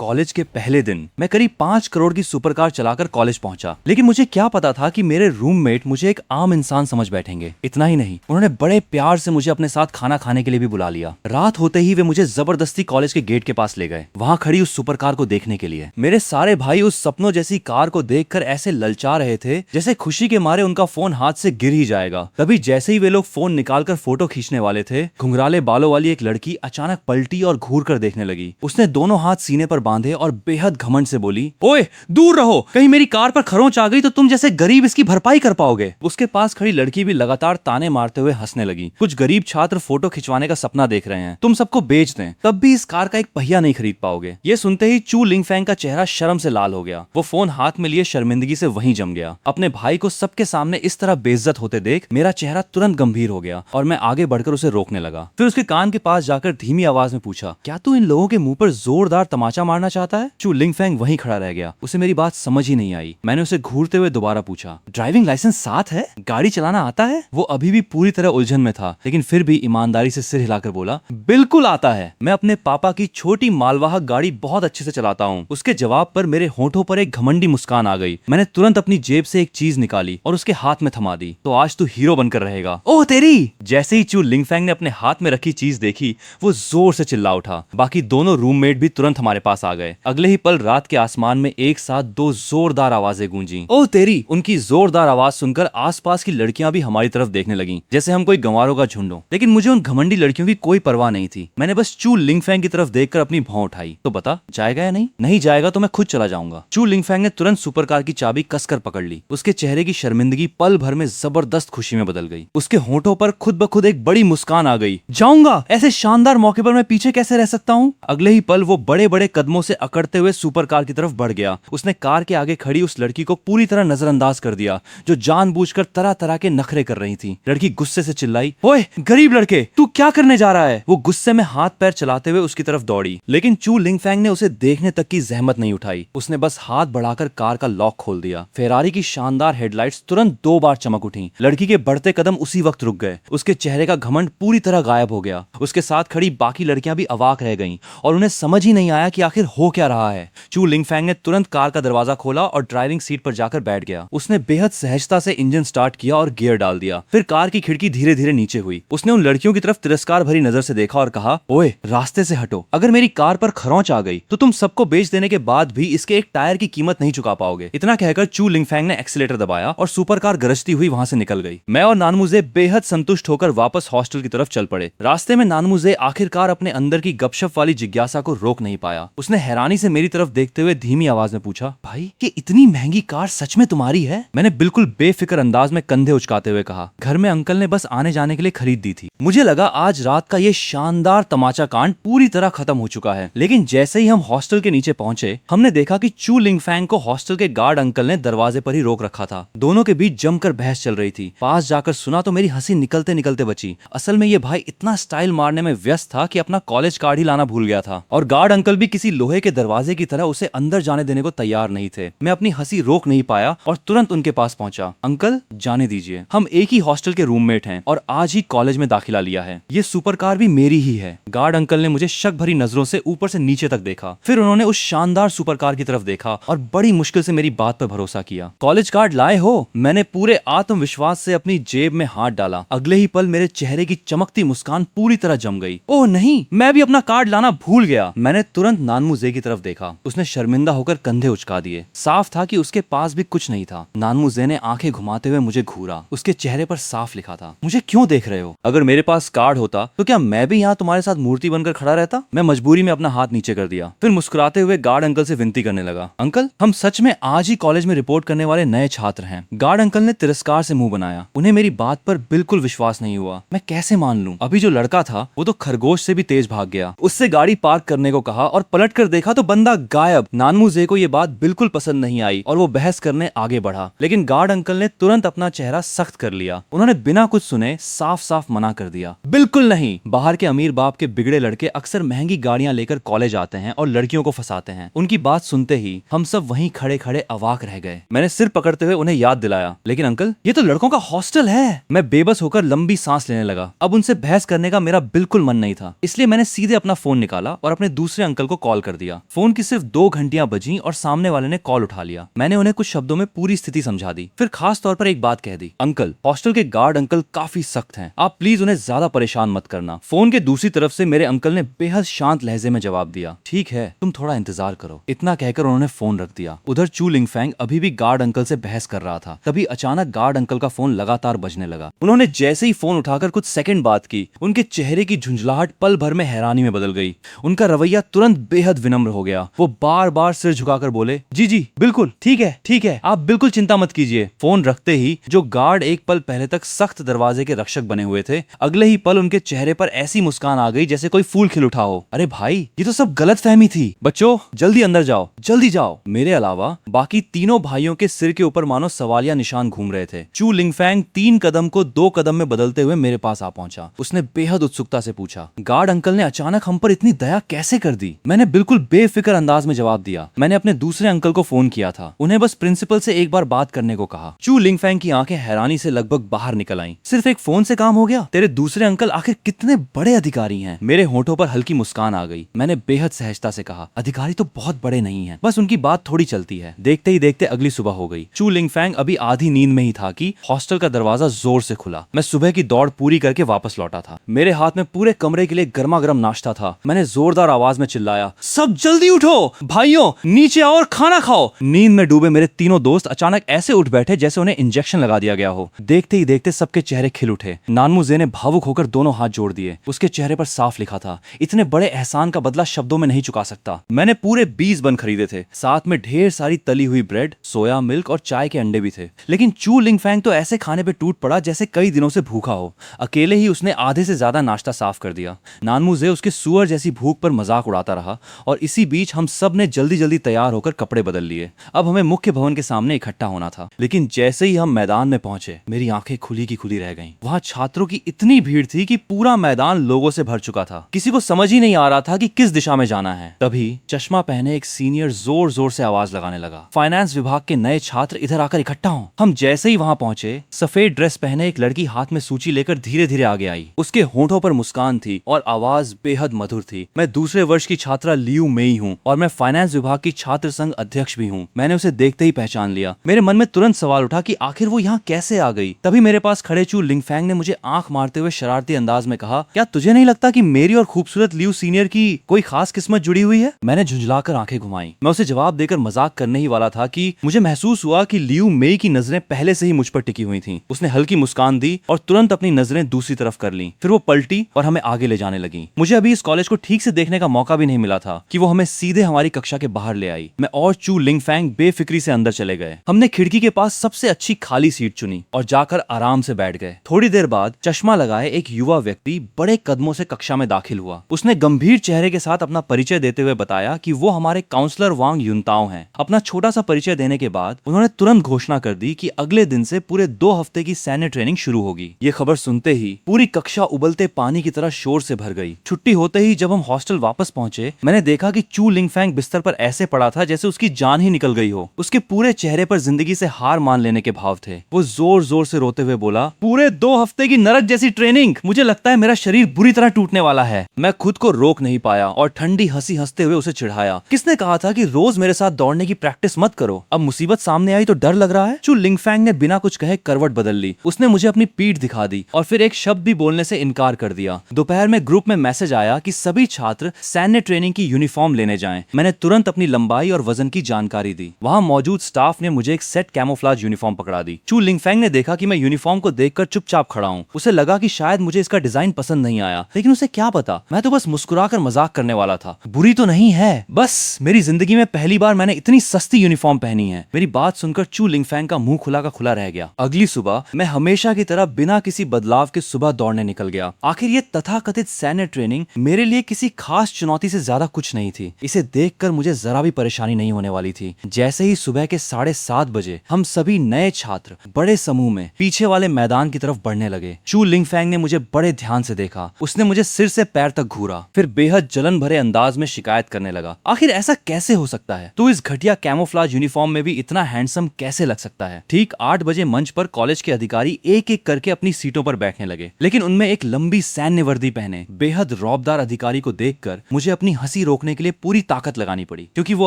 College के पहले दिन मैं करीब 5 करोड़ की सुपर कार चलाकर कॉलेज पहुंचा, लेकिन मुझे क्या पता था कि मेरे रूममेट मुझे एक आम इंसान समझ बैठेंगे। इतना ही नहीं, उन्होंने बड़े प्यार से मुझे अपने साथ खाना खाने के लिए भी बुला लिया। रात होते ही वे मुझे जबरदस्ती कॉलेज के गेट के पास ले गए, वहां खड़ी उस सुपर कार को देखने के लिए। मेरे सारे भाई उस सपनों जैसी कार को देखकर ऐसे ललचा रहे थे जैसे खुशी के मारे उनका फोन हाथ से गिर ही जाएगा। तभी जैसे ही वे लोग फोन निकालकर फोटो खींचने वाले थे, घुंघराले बालों वाली एक लड़की अचानक पलटी और घूर कर देखने लगी। उसने दोनों हाथ सीने पर बांधे और बेहद घमंड से बोली, ओए दूर रहो, कहीं मेरी कार पर खरोंच आ गई तो तुम जैसे गरीब इसकी भरपाई कर पाओगे। उसके पास खड़ी लड़की भी लगातार ताने मारते हुए हंसने लगी। कुछ गरीब छात्र फोटो खिंचवाने का सपना देख रहे हैं, तुम सबको बेच दें तब भी इस कार का एक पहिया नहीं खरीद पाओगे। ये सुनते ही चू लिंगफैंग का चेहरा शर्म से लाल हो गया। वो फोन हाथ में लिए शर्मिंदगी से वहीं जम गया। अपने भाई को सबके सामने इस तरह बेइज्जत होते देख मेरा चेहरा तुरंत गंभीर हो गया और मैं आगे बढ़कर उसे रोकने लगा। फिर उसके कान के पास जाकर धीमी आवाज में पूछा, क्या तू इन लोगों के मुंह पर जोरदार तमाचा मारना चाहता है? चू लिंगफैंग वहीं खड़ा रह गया। उसे मेरी बात समझ ही नहीं आई। मैंने उसे घूरते हुए दोबारा पूछा, ड्राइविंग लाइसेंस साथ है? गाड़ी चलाना आता है? वो अभी भी पूरी तरह उलझन में था, लेकिन फिर भी ईमानदारी से सिर हिलाकर बोला, बिल्कुल आता है। मैं अपने पापा की छोटी मालवाहक गाड़ी बहुत अच्छे से चलाता हूँ। उसके जवाब पर मेरे होठों पर एक घमंडी मुस्कान आ गई। मैंने तुरंत अपनी जेब से एक चीज निकाली और उसके हाथ में थमा दी। तो आज तू हीरो बनकर रहेगा। ओह तेरी! जैसे ही चू लिंगफैंग ने अपने हाथ में रखी चीज देखी, वो जोर से चिल्ला उठा। बाकी दोनों रूममेट भी तुरंत हमारे पास आ गए। अगले ही पल रात के आसमान में एक साथ दो जोरदार आवाजें गूंजी। ओह तेरी! उनकी जोरदार आवाज सुनकर आसपास की लड़कियां भी हमारी तरफ देखने लगीं, जैसे हम कोई गंवारों का झुंड हो। लेकिन मुझे उन घमंडी लड़कियों की कोई परवाह नहीं थी। मैंने बस चू लिंगफैंग की तरफ देखकर अपनी भौं उठाई। तो बता, जाएगा या नहीं? नहीं जाएगा तो मैं खुद चला जाऊंगा। चू लिंगफैंग ने तुरंत सुपर कार की चाबी कसकर पकड़ ली। उसके चेहरे की शर्मिंदगी पल भर में जबरदस्त खुशी में बदल गई। उसके होठों पर खुद ब खुद एक बड़ी मुस्कान आ गई। जाऊंगा, ऐसे शानदार मौके पर मैं पीछे कैसे रह सकता हूँ? अगले ही पल वो बड़े बड़े कदमों से अकड़ते हुए सुपर कार की तरफ बढ़ गया। उसने कार के आगे खड़ी उस लड़की को पूरी तरह नजरअंदाज कर दिया, जो जानबूझकर तरह तरह के नखरे कर रही थी। लड़की गुस्से से चिल्लाई, ओए गरीब लड़के, तू क्या करने जा रहा है? वो गुस्से में हाथ पैर चलाते हुए उसकी तरफ दौड़ी, लेकिन चू लिंगफैंग ने उसे देखने तक की जहमत नहीं उठाई। उसने बस हाथ बढ़ाकर कार का लॉक खोल दिया। फेरारी की शानदार हेडलाइट्स तुरंत 2 बार चमक उठी। लड़की के बढ़ते कदम उसी वक्त रुक गए। उसके चेहरे का घमंड पूरी तरह गायब हो गया। उसके साथ खड़ी बाकी लड़कियां भी अवाक रह गईं और उन्हें समझ ही नहीं आया कि आखिर हो क्या रहा है। चू लिंगफैंग ने तुरंत कार का दरवाजा खोला और ड्राइविंग सीट पर जाकर बैठ गया। उसने बेहद सहजता से इंजन स्टार्ट किया और गियर डाल दिया। फिर कार की खिड़की धीरे धीरे नीचे हुई। उसने उन लड़कियों की तरफ तिरस्कार भरी नजर से देखा और कहा, ओए रास्ते से हटो। अगर मेरी कार पर खरोंच आ गई तो तुम सबको बेच देने के बाद भी इसके एक टायर की कीमत नहीं चुका पाओगे। इतना कहकर चू लिंगफैंग ने एक्सीलेटर दबाया और सुपर कार गरजती हुई वहां से निकल गई। मैं और नानमुजे बेहद संतुष्ट होकर वापस हॉस्टल की तरफ चल पड़े। रास्ते में नानमुजे आखिरकार अपने अंदर की गपशप वाली जिज्ञासा को रोक नहीं पाया। उसने हैरानी से मेरी तरफ देखते हुए धीमी आवाज में पूछा, भाई ये इतनी महंगी कार सच में तुम्हारी है? मैंने बिल्कुल बेफिक्र अंदाज में कंधे उचकाते हुए कहा, घर में अंकल ने बस आने जाने के लिए खरीद दी थी। मुझे लगा आज रात का ये शानदार तमाचा कांड पूरी तरह खत्म हो चुका है। लेकिन जैसे ही हम हॉस्टल के नीचे पहुंचे, हमने देखा कि चू लिंगफैंग को हॉस्टल के गार्ड अंकल ने दरवाजे पर ही रोक रखा था। दोनों के बीच जमकर बहस चल रही थी। पास जाकर सुना तो मेरी हंसी निकलते निकलते बची। असल में ये भाई इतना स्टाइल मारने में व्यस्त था कि अपना कॉलेज कार्ड ही लाना भूल गया था, और गार्ड अंकल भी किसी लोहे के दरवाजे की तरह उसे अंदर जाने देने को तैयार नहीं थे। मैं अपनी हंसी रोक नहीं पाया और तुरंत उनके पास पहुंचा। अंकल जाने दीजिए, हम एक ही हॉस्टल के रूममेट हैं और आज ही कॉलेज में दाखिला लिया है। ये सुपर कार भी मेरी ही है। गार्ड अंकल ने मुझे शक भरी नजरों से ऊपर से नीचे तक देखा। फिर उन्होंने उस शानदार सुपर कार की तरफ देखा और बड़ी मुश्किल से मेरी बात पर भरोसा किया। कॉलेज कार्ड लाए हो? मैंने पूरे आत्मविश्वास से अपनी जेब में हाथ डाला। अगले ही पल मेरे चेहरे की चमकती मुस्कान पूरी तरह जम गई। ओह नहीं, मैं भी अपना कार्ड लाना भूल गया। मैंने तुरंत नानमुजे की तरफ देखा। उसने शर्मिंदा होकर कंधे उचका दिए। साफ था कि उसके पास भी कुछ नहीं था। नानमुजे ने आंखें घुमाते हुए मुझे घूरा। उसके चेहरे पर साफ लिखा था, मुझे क्यों देख रहे हो? अगर मेरे पास कार्ड होता तो क्या मैं भी यहाँ तुम्हारे साथ मूर्ति बनकर खड़ा रहता? मैं मजबूरी में अपना हाथ नीचे कर दिया। फिर मुस्कुराते हुए गार्ड अंकल से विनती करने लगा, अंकल हम सच में आज ही कॉलेज में रिपोर्ट करने वाले नए छात्र हैं। गार्ड अंकल ने तिरस्कार से मुंह बनाया। उन्हें मेरी बात पर बिल्कुल विश्वास नहीं हुआ। मैं कैसे मान लूं? अभी जो लड़का था वो तो खरगोश से भी तेज भाग गया। उससे गाड़ी पार्क करने को कहा और पलट कर देखा तो बंदा गायब। नानमुजे को ये बात बिल्कुल पसंद नहीं आई और वो बहस करने आगे बढ़ा, लेकिन गार्ड अंकल ने तुरंत अपना चेहरा सख्त कर लिया। उन्होंने बिना कुछ सुने साफ साफ मना कर दिया, बिल्कुल नहीं। बाहर के अमीर बाप के बिगड़े लड़के अक्सर महंगी गाड़ियां लेकर कॉलेज आते हैं और लड़कियों को फंसाते हैं। उनकी बात सुनते ही हम सब वहीं खड़े खड़े अवाक रह गए। मैंने सिर पकड़ते हुए उन्हें याद दिलाया, लेकिन अंकल ये तो लड़कों का हॉस्टल है। मैं बेबस होकर लंबी सांस लेने लगा। अब उनसे बहस करने का मेरा बिल्कुल मन नहीं था, इसलिए मैंने सीधे अपना फोन निकाला और अपने दूसरे अंकल को कॉल कर कर दिया। फोन की सिर्फ 2 घंटियां बजी और सामने वाले ने कॉल उठा लिया। मैंने उन्हें कुछ शब्दों में पूरी स्थिति समझा दी, फिर खास तौर पर एक बात कह दी, अंकल, हॉस्टल के गार्ड अंकल काफी सख्त हैं, आप प्लीज उन्हें ज्यादा परेशान मत करना। फोन के दूसरी तरफ से मेरे अंकल ने बेहद शांत लहजे में जवाब दिया, ठीक है, तुम थोड़ा इंतजार करो। इतना कहकर उन्होंने फोन रख दिया। उधर चू लिंगफैंग अभी भी गार्ड अंकल से बहस कर रहा था। तभी अचानक गार्ड अंकल का फोन लगातार बजने लगा। उन्होंने जैसे ही फोन उठाकर कुछ सेकंड बात की, उनके चेहरे की झुंझलाहट पल भर में हैरानी में बदल गई। उनका रवैया तुरंत बेहद विनम्र हो गया। वो बार बार सिर झुकाकर बोले, जी जी बिल्कुल ठीक है, आप बिल्कुल चिंता मत कीजिए। फोन रखते ही जो गार्ड एक पल पहले तक सख्त दरवाजे के रक्षक बने हुए थे, अगले ही पल उनके चेहरे पर ऐसी मुस्कान आ गई जैसे कोई फूल खिल उठा हो। अरे भाई, ये तो सब गलत फहमी थी। बच्चों जल्दी अंदर जाओ, जल्दी जाओ। मेरे अलावा बाकी तीनों भाइयों के सिर के ऊपर मानो सवालिया निशान घूम रहे थे। चू लिंगफैंग 3 कदम को 2 कदम में बदलते हुए मेरे पास आ पहुंचा। उसने बेहद उत्सुकता से पूछा, गार्ड अंकल ने अचानक हम पर इतनी दया कैसे कर दी? मैंने बिल्कुल बेफिक्र अंदाज में जवाब दिया, मैंने अपने दूसरे अंकल को फोन किया था, उन्हें बस प्रिंसिपल से एक बार बात करने को कहा। चू लिंगफैंग की आंखें हैरानी से लगभग बाहर निकल आईं। सिर्फ एक फोन से काम हो गया? तेरे दूसरे अंकल आखिर कितने बड़े अधिकारी हैं? मेरे होठों पर हल्की मुस्कान आ गई। मैंने बेहद सहजता से कहा, अधिकारी तो बहुत बड़े नहीं हैं, बस उनकी बात थोड़ी चलती है। देखते ही देखते अगली सुबह हो गई। चू लिंगफैंग अभी आधी नींद में ही था कि हॉस्टल का दरवाजा जोर से खुला। मैं सुबह की दौड़ पूरी करके वापस लौटा था। मेरे हाथ में पूरे कमरे के लिए गर्मा गर्म नाश्ता था। मैंने जोरदार आवाज में चिल्लाया, सब जल्दी उठो भाइयों, नीचे आओ और खाना खाओ। नींद में डूबे मेरे तीनों दोस्त अचानक ऐसे उठ बैठे जैसे उन्हें इंजेक्शन लगा दिया गया हो। देखते ही देखते सबके चेहरे खिल उठे। नानमुजे ने भावुक होकर दोनों हाथ जोड़ दिए। उसके चेहरे पर साफ लिखा था, इतने बड़े एहसान का बदला शब्दों में नहीं चुका सकता। मैंने पूरे 20 बन खरीदे थे, साथ में ढेर सारी तली हुई ब्रेड, सोया मिल्क और चाय के अंडे भी थे। लेकिन चू लिंगफैंग तो ऐसे खाने पे टूट पड़ा जैसे कई दिनों से भूखा हो। अकेले ही उसने आधे से ज्यादा नाश्ता साफ कर दिया। नानमुजे उसके सुअर जैसी भूख पर मजाक उड़ाता रहा और इसी बीच हम सब ने जल्दी जल्दी तैयार होकर कपड़े बदल लिए। अब हमें मुख्य भवन के सामने इकट्ठा होना था। लेकिन जैसे ही हम मैदान में पहुंचे, मेरी आंखें खुली की खुली रह गईं। वहां छात्रों की इतनी भीड़ थी कि पूरा मैदान लोगों से भर चुका था। किसी को समझ ही नहीं आ रहा था कि किस दिशा में जाना है। तभी चश्मा पहने एक सीनियर जोर जोर से आवाज लगाने लगा, फाइनेंस विभाग के नए छात्र इधर आकर इकट्ठा हों। हम जैसे ही वहां पहुंचे, सफेद ड्रेस पहने एक लड़की हाथ में सूची लेकर धीरे धीरे आगे आई। उसके होंठों पर मुस्कान थी और आवाज बेहद मधुर थी। मैं दूसरे वर्ष की छात्रा लियू मेई हूँ और मैं फाइनेंस विभाग की छात्र संघ अध्यक्ष भी हूँ। मैंने उसे देखते ही पहचान लिया। मेरे मन में तुरंत सवाल उठा कि आखिर वो यहाँ कैसे आ गई। तभी मेरे पास खड़े चू लिंगफैंग ने मुझे आंख मारते हुए शरारती अंदाज में कहा, क्या तुझे नहीं लगता कि मेरी और खूबसूरत लियू सीनियर की कोई खास किस्मत जुड़ी हुई है? मैंने झुंझलाकर आंखें घुमाई। मैं उसे जवाब देकर मजाक करने ही वाला था कि मुझे महसूस हुआ कि लियू मेई की नजरें पहले से ही मुझ पर टिकी हुई थीं। उसने हल्की मुस्कान दी और तुरंत अपनी नजरें दूसरी तरफ कर लीं। फिर वो पलटी और हमें आगे ले जाने लगी। मुझे अभी इस कॉलेज को ठीक से देखने का मौका भी नहीं मिला था कि वो हमें सीधे हमारी कक्षा के बाहर ले आई। मैं और चू लिंगफैंग बेफिक्री से अंदर चले गए। हमने खिड़की के पास सबसे अच्छी खाली सीट चुनी और जाकर आराम से बैठ गए। थोड़ी देर बाद चश्मा लगाए एक युवा व्यक्ति बड़े कदमों से कक्षा में दाखिल हुआ। उसने गंभीर चेहरे के साथ अपना परिचय देते हुए बताया कि वो हमारे काउंसलर वांग युनताओ हैं। अपना छोटा सा परिचय देने के बाद उन्होंने तुरंत घोषणा कर दी कि अगले दिन से पूरे 2 हफ्ते की सैन्य ट्रेनिंग शुरू होगी। ये खबर सुनते ही पूरी कक्षा उबलते पानी की तरह शोर से भर गई। छुट्टी होते ही जब हम हॉस्टल वापस पहुंचे, मैंने देखा कि चू लिंगफैंग बिस्तर पर ऐसे पड़ा था जैसे उसकी जान ही निकल गई हो। उसके पूरे चेहरे पर जिंदगी से हार मान लेने के भाव थे। वो जोर जोर से रोते हुए बोला, पूरे 2 हफ्ते की नरक जैसी ट्रेनिंग, मुझे लगता है मेरा शरीर बुरी तरह टूटने वाला है। मैं खुद को रोक नहीं पाया और ठंडी हंसी हंसते हुए उसे चिढ़ाया, किसने कहा था कि रोज मेरे साथ दौड़ने की प्रैक्टिस मत करो? अब मुसीबत सामने आई तो डर लग रहा है? चू लिंगफैंग ने बिना कुछ कहे करवट बदल ली। उसने मुझे अपनी पीठ दिखा दी और फिर एक शब्द भी बोलने से इनकार कर दिया। दोपहर में ग्रुप में मैसेज आया कि सभी छात्र सैन्य ट्रेनिंग की यूनिफॉर्म लेने जाएं। मैंने तुरंत अपनी लंबाई और वजन की जानकारी दी। वहां मौजूद स्टाफ ने मुझे एक सेट कैमोफ्लेज यूनिफॉर्म पकड़ा दी। चू लिंगफैंग ने देखा कि मैं यूनिफॉर्म को देखकर चुपचाप खड़ा हूं। उसे लगा कि शायद मुझे इसका डिजाइन पसंद नहीं आया, लेकिन उसे क्या पता, मैं तो बस मुस्कुराकर मजाक करने वाला था। बुरी तो नहीं है, बस मेरी जिंदगी में पहली बार मैंने इतनी सस्ती यूनिफॉर्म पहनी है। मेरी बात सुनकर चू लिंगफैंग का मुंह खुला का खुला रह गया। अगली सुबह मैं हमेशा की तरह बिना किसी बदलाव के सुबह दौड़ने निकल गया। आखिर ये तथाकथित सैन्य ट्रेनिंग मेरे लिए किसी खास चुनौती से ज्यादा कुछ नहीं थी। इसे देखकर मुझे जरा भी परेशानी नहीं होने वाली थी। जैसे ही सुबह के 7:30 बजे हम सभी नए छात्र बड़े समूह में पीछे वाले मैदान की तरफ बढ़ने लगे। चू लिंगफैंग ने मुझे बड़े ध्यान से देखा। उसने मुझे सिर से पैर तक घूरा, फिर बेहद जलन भरे अंदाज में शिकायत करने लगा, आखिर ऐसा कैसे हो सकता है? तू इस घटिया कैमोफ्लेज यूनिफॉर्म में भी इतना हैंडसम कैसे लग सकता है? ठीक 8 बजे मंच पर कॉलेज के अधिकारी एक एक करके अपनी सीटों पर बैठने लगे, लेकिन उनमें एक लंबी सैन्य वर्दी पहने बेहद रौबदार अधिकारी को देखकर मुझे अपनी हंसी रोकने रोकने के लिए पूरी ताकत लगानी पड़ी, क्योंकि वो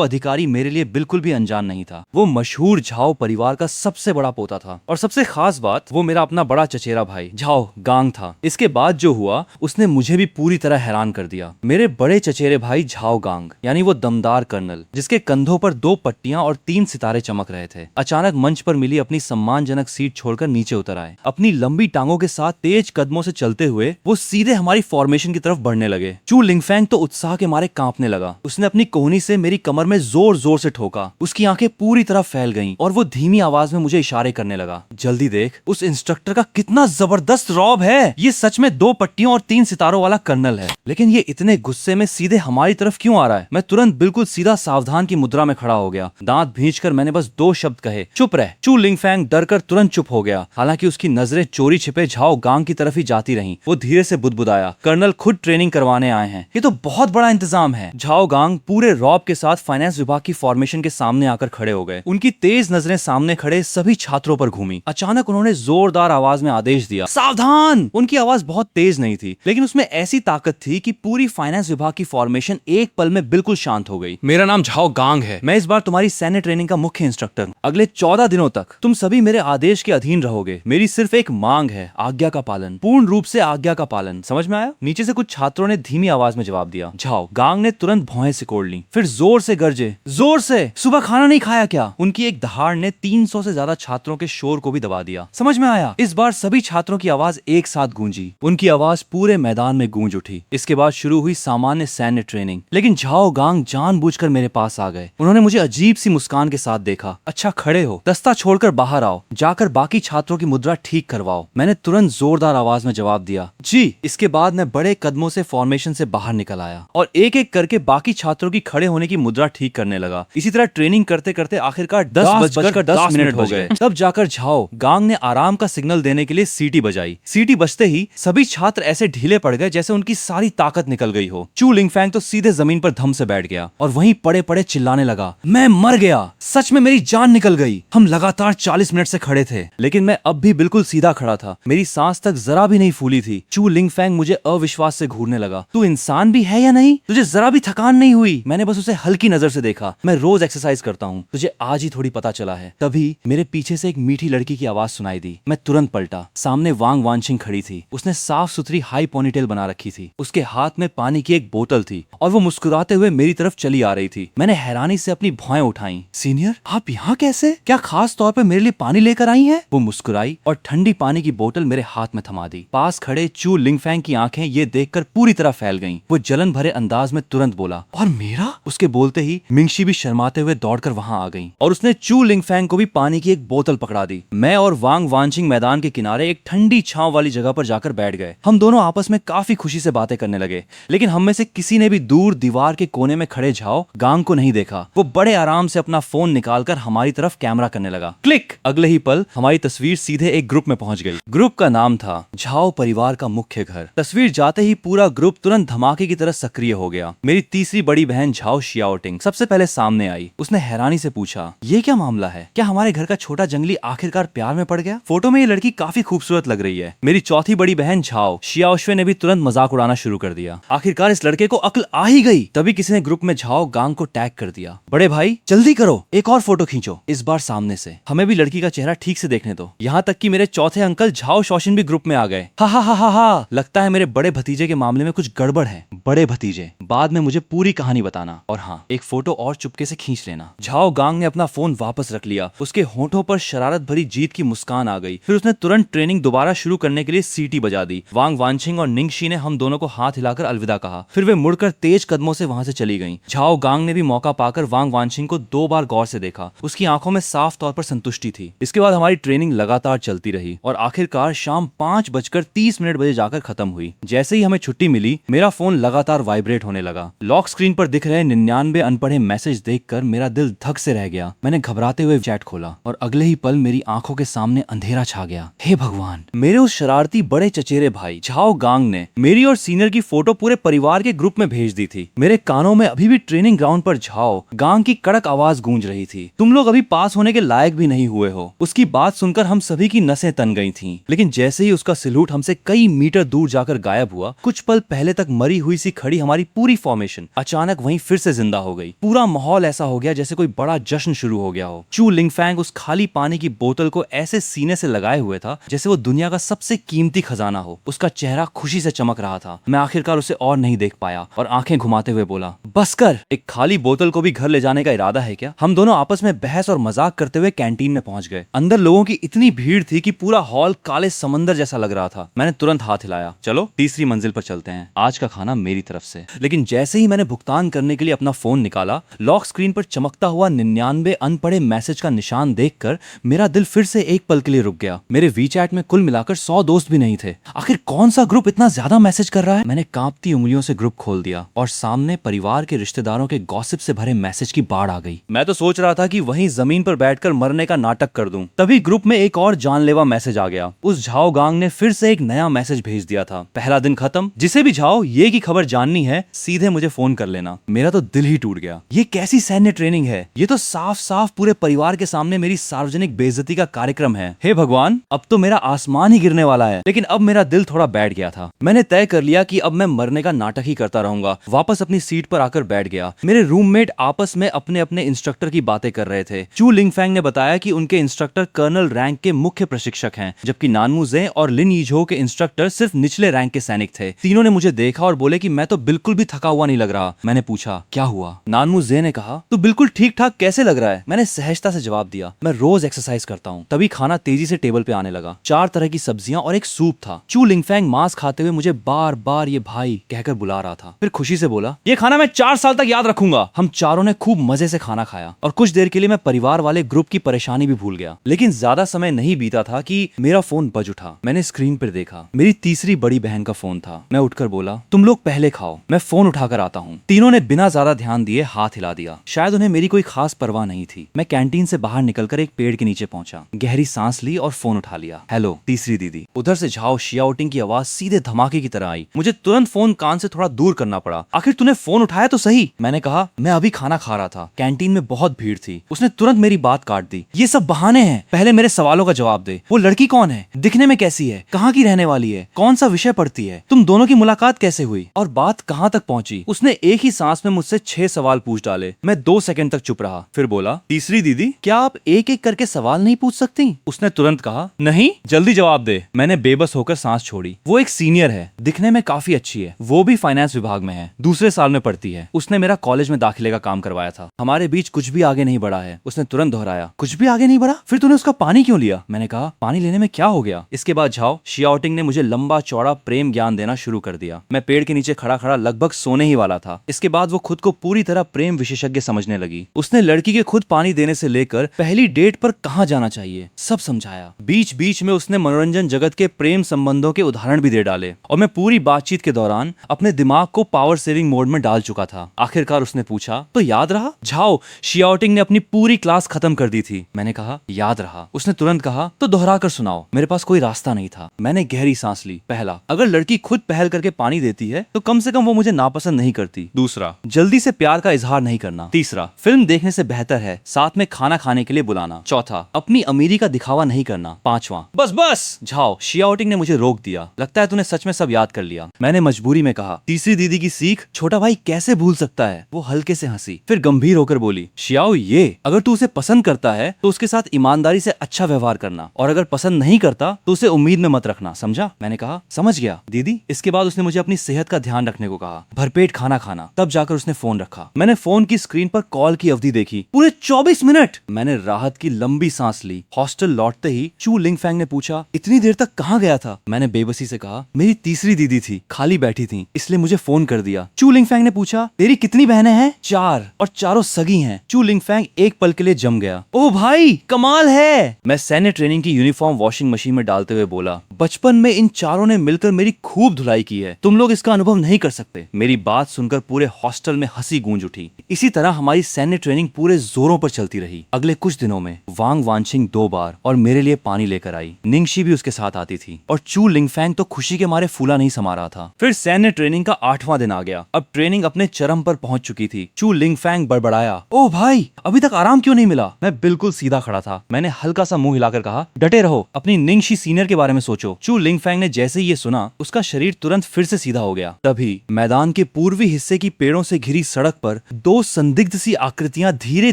अधिकारी मेरे लिए बिल्कुल भी अनजान नहीं था। वो मशहूर झाओ परिवार का सबसे बड़ा पोता था, और सबसे खास बात वो मेरा अपना बड़ा चचेरा भाई झाओ गांग था। इसके बाद जो हुआ उसने मुझे भी पूरी तरह हैरान कर दिया। मेरे बड़े चचेरे भाई झाओ गांग, यानी वो दमदार कर्नल जिसके कंधों पर 2 पट्टियां और 3 सितारे चमक रहे थे, अचानक मंच पर मिली अपनी सम्मानजनक सीट छोड़कर नीचे उतर आए। अपनी लंबी टांगों के साथ तेज कदमों से चलते हुए वो सीधे हमारी फॉर्मेशन की तरफ बढ़ने लगे। चू लिंगफैंग तो उत्साह के मारे कांपने लगा। उसने अपनी कोहनी से मेरी कमर में जोर जोर से ठोका। उसकी आंखें पूरी तरह फैल गईं और वो धीमी आवाज में मुझे इशारे करने लगा, जल्दी देख, उस इंस्ट्रक्टर का कितना जबरदस्त रौब है। ये सच में 2 पट्टियों और 3 सितारों वाला कर्नल है, लेकिन ये इतने गुस्से में सीधे हमारी तरफ क्यों आ रहा है? मैं तुरंत बिल्कुल सीधा सावधान की मुद्रा में खड़ा हो गया। दांत भींचकर मैंने बस 2 शब्द कहे, चुप रह। चू लिंगफैंग डरकर तुरंत चुप हो गया, हालांकि उसकी नजरें चोरी छिपे झाओ गांग की तरफ ही जाती रहीं। वो धीरे से बुदबुदाया, कर्नल खुद ट्रेनिंग करवाने आए हैं, ये तो बहुत बड़ा इंतजाम है। झाओ गांग पूरे रौब के साथ फाइनेंस विभाग की फॉर्मेशन के सामने आकर खड़े हो गए। उनकी तेज नजरें सामने खड़े सभी छात्रों पर घूमी। अचानक उन्होंने जोरदार आवाज में आदेश दिया, सावधान। उनकी आवाज बहुत तेज नहीं थी, लेकिन उसमें ऐसी ताकत थी कि पूरी फाइनेंस विभाग की फॉर्मेशन एक पल में बिल्कुल शांत हो गई। मेरा नाम झाओ गांग है, मैं इस बार तुम्हारी सैन्य ट्रेनिंग का मुख्य इंस्ट्रक्टर हूं। अगले 14 दिनों तक तुम सभी मेरे आदेश के अधीन रहोगे। मेरी सिर्फ एक मांग है, आज्ञा का पालन, पूर्ण रूप से आज्ञा का पालन। समझ में आया? नीचे से कुछ छात्रों ने धीमी आवाज में जवाब दिया। झाओ गांग ने तुरंत भौहें सिकोड़ ली, फिर जोर से गरजे, जोर से, सुबह खाना नहीं खाया क्या? उनकी एक दहाड़ ने 300 से ज्यादा छात्रों के शोर को भी दबा दिया। समझ में आया? इस बार सभी छात्रों की आवाज एक साथ गूंजी। उनकी आवाज पूरे मैदान में गूंज उठी। इसके बाद शुरू हुई सामान्य सैन्य ट्रेनिंग, लेकिन झाओ गांग जानबूझकर मेरे पास आ गए। उन्होंने मुझे अजीब सी मुस्कान के साथ देखा। अच्छा खड़े हो, दस्ता छोड़कर बाहर आओ, जाकर बाकी छात्रों की मुद्रा ठीक करवाओ। मैंने तुरंत जोरदार आवाज में जवाब दिया, जी। इसके बाद मैं बड़े कदमों से फॉर्मेशन से बाहर निकल आया और एक एक करके बाकी छात्रों की खड़े होने की मुद्रा ठीक करने लगा। इसी तरह ट्रेनिंग करते करते आखिरकार 10:10 हो गए। तब जाकर झाओ गांग ने आराम का सिग्नल देने के लिए सीटी बजाई। सीटी बजते ही सभी छात्र ऐसे ढीले पड़ गए जैसे उनकी सारी ताकत निकल गई हो। चू लिंगफैंग तो सीधे जमीन पर धम से बैठ गया और वहीं पड़े पड़े चिल्लाने लगा, मैं मर गया, सच में मेरी जान निकल गई। हम लगातार 40 मिनट से खड़े थे, लेकिन मैं अब भी बिल्कुल सीधा खड़ा था। मेरी सांस तक जरा भी नहीं फूली थी। चू लिंगफैंग मुझे अविश्वास से घूरने लगा, तू इंसान भी है या नहीं? तुझे जरा भी थकान नहीं हुई? मैंने बस उसे हल्की नजर से देखा। मैं रोज एक्सरसाइज करता हूँ, तुझे आज ही थोड़ी पता चला है। तभी मेरे पीछे से एक मीठी लड़की की आवाज सुनाई दी। मैं तुरंत पलटा। सामने वांग वानशिंग खड़ी थी। उसने साफ सुथरी हाई पोनीटेल बना रखी थी। उसके हाथ में पानी की एक बोतल थी और वो मुस्कुराते हुए मेरी तरफ चली आ रही थी। मैंने हैरानी से अपनी भौहें उठाई। सीनियर, आप यहाँ कैसे? क्या खास तौर पे मेरे लिए पानी लेकर आई हैं? वो मुस्कुराई और ठंडी पानी की बोतल मेरे हाथ में थमा दी। पास खड़े चू लिंगफैंग की आंखें ये देखकर पूरी तरह फैल गईं। वो जलन भरे अंदाज में तुरंत बोला, और मेरा? उसके बोलते ही मिंगशी भी शर्माते हुए दौड़कर वहां आ गई और उसने चू लिंगफैंग को भी पानी की एक बोतल पकड़ा दी। मैं और वांग वानशिंग मैदान के किनारे एक ठंडी छांव वाली जगह पर जाकर बैठ गए। हम दोनों आपस में काफी खुशी से बातें करने लगे, लेकिन हम में से किसी ने भी दूर दीवार के कोने में खड़े झाओ गांग को नहीं देखा। वो बड़े आराम से अपना फोन निकालकर हमारी तरफ कैमरा करने लगा। क्लिक! अगले ही पल हमारी तस्वीर सीधे एक ग्रुप में पहुंच गई। ग्रुप का नाम था झाओ परिवार का मुख्य घर। तस्वीर जाते ही पूरा ग्रुप तुरंत धमाके की तरह सक्रिय हो गया। मेरी तीसरी बड़ी बहन झाओ शियाओटिंग सबसे पहले सामने आई। उसने हैरानी से पूछा, ये क्या मामला है? क्या हमारे घर का छोटा जंगली आखिरकार प्यार में पड़ गया? फोटो में ये लड़की काफी खूबसूरत लग रही है। मेरी चौथी बड़ी बहन झाओ शियाओशुए ने भी तुरंत मजाक उड़ाना शुरू कर दिया। आखिरकार इस लड़के को अक्ल आ ही गई। तभी किसी ने ग्रुप में झाओ गांग को टैग कर दिया। बड़े भाई जल्दी करो, एक और फोटो खींचो, इस बार सामने से। हमें भी लड़की का चेहरा ठीक से देखने दो। यहाँ तक कि मेरे चौथे अंकल झाओ शौशिन भी ग्रुप में आ गए। हा हा हा हा हा, लगता है मेरे बड़े भतीजे के मामले में कुछ गड़बड़ है। बड़े भतीजे, बाद में मुझे पूरी कहानी बताना, और हाँ, एक फोटो और चुपके से खींच लेना। झाओ गांग ने अपना फोन वापस रख लिया। उसके होठों पर शरारत भरी जीत की मुस्कान आ गई। फिर उसने तुरंत ट्रेनिंग दोबारा शुरू करने के लिए सीटी बजा दी। वांग वानशिंग और निंगशी ने हम दोनों को हाथ हिलाकर अलविदा कहा। फिर वे मुड़कर तेज कदमों से वहां से चली गईं। झाओ गांग ने भी मौका पाकर वांग वानशिंग को 2 बार गौर से देखा। उसकी आंखों में साफ तौर पर संतुष्टि थी। इसके बाद हमारी ट्रेनिंग लगातार चलती रही और आखिरकार शाम 5:30 बजे जाकर खत्म हुई। जैसे ही हमें छुट्टी मिली, मेरा फोन लगातार वाइब्रेट होने लगा। लॉक स्क्रीन पर दिख रहे 99 अनपढ़े मैसेज देखकर मेरा दिल धक से रह गया। मैंने घबराते हुए चैट खोला और अगले ही पल मेरी आंखों के सामने अंधेरा छा गया। हे भगवान! मेरे उस शरारती बड़े चचेरे भाई झाओ गांग ने मेरी और सीनियर की फोटो पूरे परिवार के ग्रुप में भेज दी थी। मेरे कानों में अभी भी ट्रेनिंग ग्राउंड पर झाओ गांग की कड़क आवाज गूंज रही थी, तुम लोग अभी पास होने के लायक भी नहीं हुए हो। उसकी बात सुनकर हम सभी की नसें तन गई थीं। लेकिन जैसे ही उसका सैल्यूट हमसे कई मीटर दूर जाकर गायब हुआ, कुछ पल पहले तक मरी हुई सी खड़ी हमारी पूरी फॉर्मेशन ट्रांसफॉर्मेशन अचानक वहीं फिर से जिंदा हो गई। पूरा माहौल ऐसा हो गया जैसे कोई बड़ा जश्न शुरू हो गया हो। चू लिंगफैंग उस खाली पानी की बोतल को ऐसे सीने से लगाए हुए था जैसे वो दुनिया का सबसे कीमती खजाना हो। उसका चेहरा खुशी से चमक रहा था। मैं आखिरकार उसे और नहीं देख पाया और आंखें घुमाते हुए बोला, बस कर, एक खाली बोतल को भी घर ले जाने का इरादा है क्या? हम दोनों आपस में बहस और मजाक करते हुए कैंटीन में पहुंच गए। अंदर लोगों की इतनी भीड़ थी कि पूरा हॉल काले समंदर जैसा लग रहा था। मैंने तुरंत हाथ हिलाया, चलो तीसरी मंजिल पर चलते हैं, आज का खाना मेरी तरफ से। लेकिन जैसे ही मैंने भुगतान करने के लिए अपना फोन निकाला, लॉक स्क्रीन पर चमकता हुआ 99 अनपढ़े मैसेज का निशान देखकर मेरा दिल फिर से एक पल के लिए रुक गया। मेरे वीचैट में कुल मिलाकर 100 दोस्त भी नहीं थे। आखिर कौन सा ग्रुप इतना ज्यादा मैसेज कर रहा है? मैंने कांपती उंगलियों से ग्रुप खोल दिया और सामने परिवार के रिश्तेदारों के गॉसिप से भरे मैसेज की बाढ़ आ गई। मैं तो सोच रहा था कि वहीं जमीन पर बैठकर मरने का नाटक कर दूं। तभी ग्रुप में एक और जानलेवा मैसेज आ गया। उस झाओ गांग ने फिर से एक नया मैसेज भेज दिया था, पहला दिन खत्म, जिसे भी झाओ ये की खबर जाननी है सीधे मुझे फोन कर लेना। मेरा तो दिल ही टूट गया। ये कैसी सैन्य ट्रेनिंग है? ये तो साफ साफ पूरे परिवार के सामने मेरी सार्वजनिक बेइज्जती का कार्यक्रम है। हे भगवान, अब तो मेरा आसमान ही गिरने वाला है। लेकिन अब मेरा दिल थोड़ा बैठ गया था। मैंने तय कर लिया कि अब मैं मरने का नाटक ही करता रहूंगा। वापस अपनी सीट पर आकर बैठ गया। मेरे रूममेट आपस में अपने अपने इंस्ट्रक्टर की बातें कर रहे थे। चू लिंगफैंग ने बताया कि उनके इंस्ट्रक्टर कर्नल रैंक के मुख्य प्रशिक्षक हैं, जबकि नानमू जे और लिन यीझो के इंस्ट्रक्टर सिर्फ निचले रैंक के सैनिक थे। तीनों ने मुझे देखा और बोले कि मैं तो बिल्कुल भी थका हुआ नहीं लग रहा। मैंने पूछा, क्या हुआ? नानमू जे ने कहा, तू बिल्कुल ठीक ठाक कैसे लग रहा है? मैंने सहजता से जवाब दिया, मैं रोज एक्सरसाइज करता हूँ। तभी खाना तेजी से टेबल पे आने लगा। 4 तरह की सब्जियां और एक सूप था। चू लिंगफैंग मांस खाते हुए मुझे बार बार ये भाई कहकर बुला रहा था। फिर खुशी से बोला, ये खाना मैं 4 साल तक याद रखूंगा। हम चारों ने खूब मजे से खाना खाया और कुछ देर के लिए मैं परिवार वाले ग्रुप की परेशानी भी भूल गया। लेकिन ज्यादा समय नहीं बीता था कि मेरा फोन बज उठा। मैंने स्क्रीन पर देखा, मेरी तीसरी बड़ी बहन का फोन था। मैं उठकर बोला, तुम लोग पहले खाओ, मैं फोन उठाकर आता हूँ। तीनों ने बिना ज्यादा ध्यान दिए हाथ हिला दिया। शायद उन्हें मेरी कोई खास परवाह नहीं थी। मैं कैंटीन से बाहर निकलकर एक पेड़ के नीचे पहुंचा, गहरी सांस ली और फोन उठा लिया। हेलो तीसरी दीदी। उधर से झाओ शियाओटिंग की आवाज सीधे धमाके की तरह आई। मुझे तुरंत फोन कान से थोड़ा दूर करना पड़ा। आखिर तूने फोन उठाया तो सही। मैंने कहा, मैं अभी खाना खा रहा था, कैंटीन में बहुत भीड़ थी। उसने तुरंत मेरी बात काट दी। ये सब बहाने हैं, पहले मेरे सवालों का जवाब दे। वो लड़की कौन है? दिखने में कैसी है? कहाँ की रहने वाली है? कौन सा विषय पढ़ती है? तुम दोनों की मुलाकात कैसे हुई और बात कहाँ तक पहुंची? उसने एक ही सांस में मुझसे 6 सवाल पूछ डाले। मैं 2 सेकंड तक चुप रहा, फिर बोला, तीसरी दीदी, क्या आप एक एक करके सवाल नहीं पूछ सकती? उसने तुरंत कहा, नहीं, जल्दी जवाब दे। मैंने बेबस होकर सांस छोड़ी। वो एक सीनियर है, दिखने में काफी अच्छी है, वो भी फाइनेंस विभाग में है, दूसरे साल में पढ़ती है। उसने मेरा कॉलेज में दाखिले का काम करवाया था। हमारे बीच कुछ भी आगे नहीं बढ़ा है। उसने तुरंत दोहराया, कुछ भी आगे नहीं बढ़ा? फिर तूने उसका पानी क्यों लिया? मैंने कहा, पानी लेने में क्या हो गया? इसके बाद झाओ शियाओटिंग ने मुझे लंबा चौड़ा प्रेम ज्ञान देना शुरू कर दिया। मैं पेड़ के नीचे खड़ा खड़ा लगभग सोने ही वाला था। इसके बाद वो खुद को पूरी तरह प्रेम विशेषज्ञ समझने लगी। उसने लड़की के खुद पानी देने से लेकर पहली डेट पर कहाँ जाना चाहिए सब समझाया। बीच बीच में उसने मनोरंजन जगत के प्रेम संबंधों के उदाहरण भी दे डाले और मैं पूरी बातचीत के दौरान अपने दिमाग को पावर सेविंग मोड में डाल चुका था। आखिरकार उसने पूछा, तो याद रहा? झाओ शियाओटिंग ने अपनी पूरी क्लास खत्म कर दी थी। मैंने कहा, याद रहा। उसने तुरंत कहा, तो दोहरा कर सुनाओ। मेरे पास कोई रास्ता नहीं था। मैंने गहरी सांस ली। पहला, अगर लड़की खुद पहल करके पानी देती है तो कम से कम वो मुझे नापसंद नहीं करती। दूसरा, जल्दी से प्यार का इजहार नहीं करना। तीसरा, फिल्म देखने से बेहतर है साथ में खाना खाने के लिए बुलाना। चौथा, अपनी अमीरी का दिखावा नहीं करना। पांचवा, बस बस झाओ शियाओटिंग ने मुझे रोक दिया। लगता है तूने सच में सब याद कर लिया। मैंने मजबूरी में कहा, तीसरी दीदी की सीख छोटा भाई कैसे भूल सकता है? वो हल्के से हंसी, फिर गंभीर होकर बोली, शियाओ ये, अगर तू उसे पसंद करता है तो उसके साथ ईमानदारी से अच्छा व्यवहार करना, और अगर पसंद नहीं करता तो उसे उम्मीद में मत रखना, समझा? मैंने कहा, समझ गया दीदी। इसके बाद उसने मुझे अपनी सेहत का ध्यान रखने को कहा, भरपेट खाना खाना। तब जाकर उसने फोन रखा। मैंने फोन की स्क्रीन पर कॉल की अवधि देखी, पूरे 24 मिनट। मैंने राहत की लंबी सांस ली। हॉस्टल लौटते ही चू लिंगफैंग ने पूछा, इतनी देर तक कहाँ गया था? मैंने बेबसी से कहा, मेरी तीसरी दीदी थी, खाली बैठी थी, इसलिए मुझे फोन कर दिया। चू लिंगफैंग ने पूछा, तेरी कितनी बहनें हैं? 4, और चारों सगी हैं। चू लिंगफैंग एक पल के लिए जम गया। ओ भाई, कमाल है। मैं सैन्य ट्रेनिंग की यूनिफॉर्म वॉशिंग मशीन में डालते हुए बोला, बचपन में इन चारों ने मिलकर मेरी खूब धुलाई की है, तुम लोग इसका अनुभव नहीं कर सकते। मेरी बात सुनकर पूरे हॉस्टल में हंसी गूंज उठी। इसी तरह हमारी सैन्य ट्रेनिंग पूरे जोरों पर चलती रही। अगले कुछ दिनों में वांग वानचिंग 2 बार और मेरे लिए पानी लेकर आई। निंगशी भी उसके साथ आती थी और चू लिंगफैंग तो खुशी के मारे फूला नहीं समा रहा था। फिर सैन्य ट्रेनिंग का 8वां दिन आ गया। अब ट्रेनिंग अपने चरम पर पहुंच चुकी थी। चू लिंगफैंग बड़बड़ाया, ओ भाई, अभी तक आराम क्यों नहीं मिला? मैं बिल्कुल सीधा खड़ा था। मैंने हल्का सा मुंह हिलाकर कहा, डटे रहो, अपनी निंगशी सीनियर के बारे में सोचो। सोचो। चू लिंगफैंग ने जैसे ही ये सुना उसका शरीर तुरंत फिर से सीधा हो गया। तभी मैदान के पूर्वी हिस्से की पेड़ों से घिरी सड़क पर दो संदिग्ध सी आकृतियां धीरे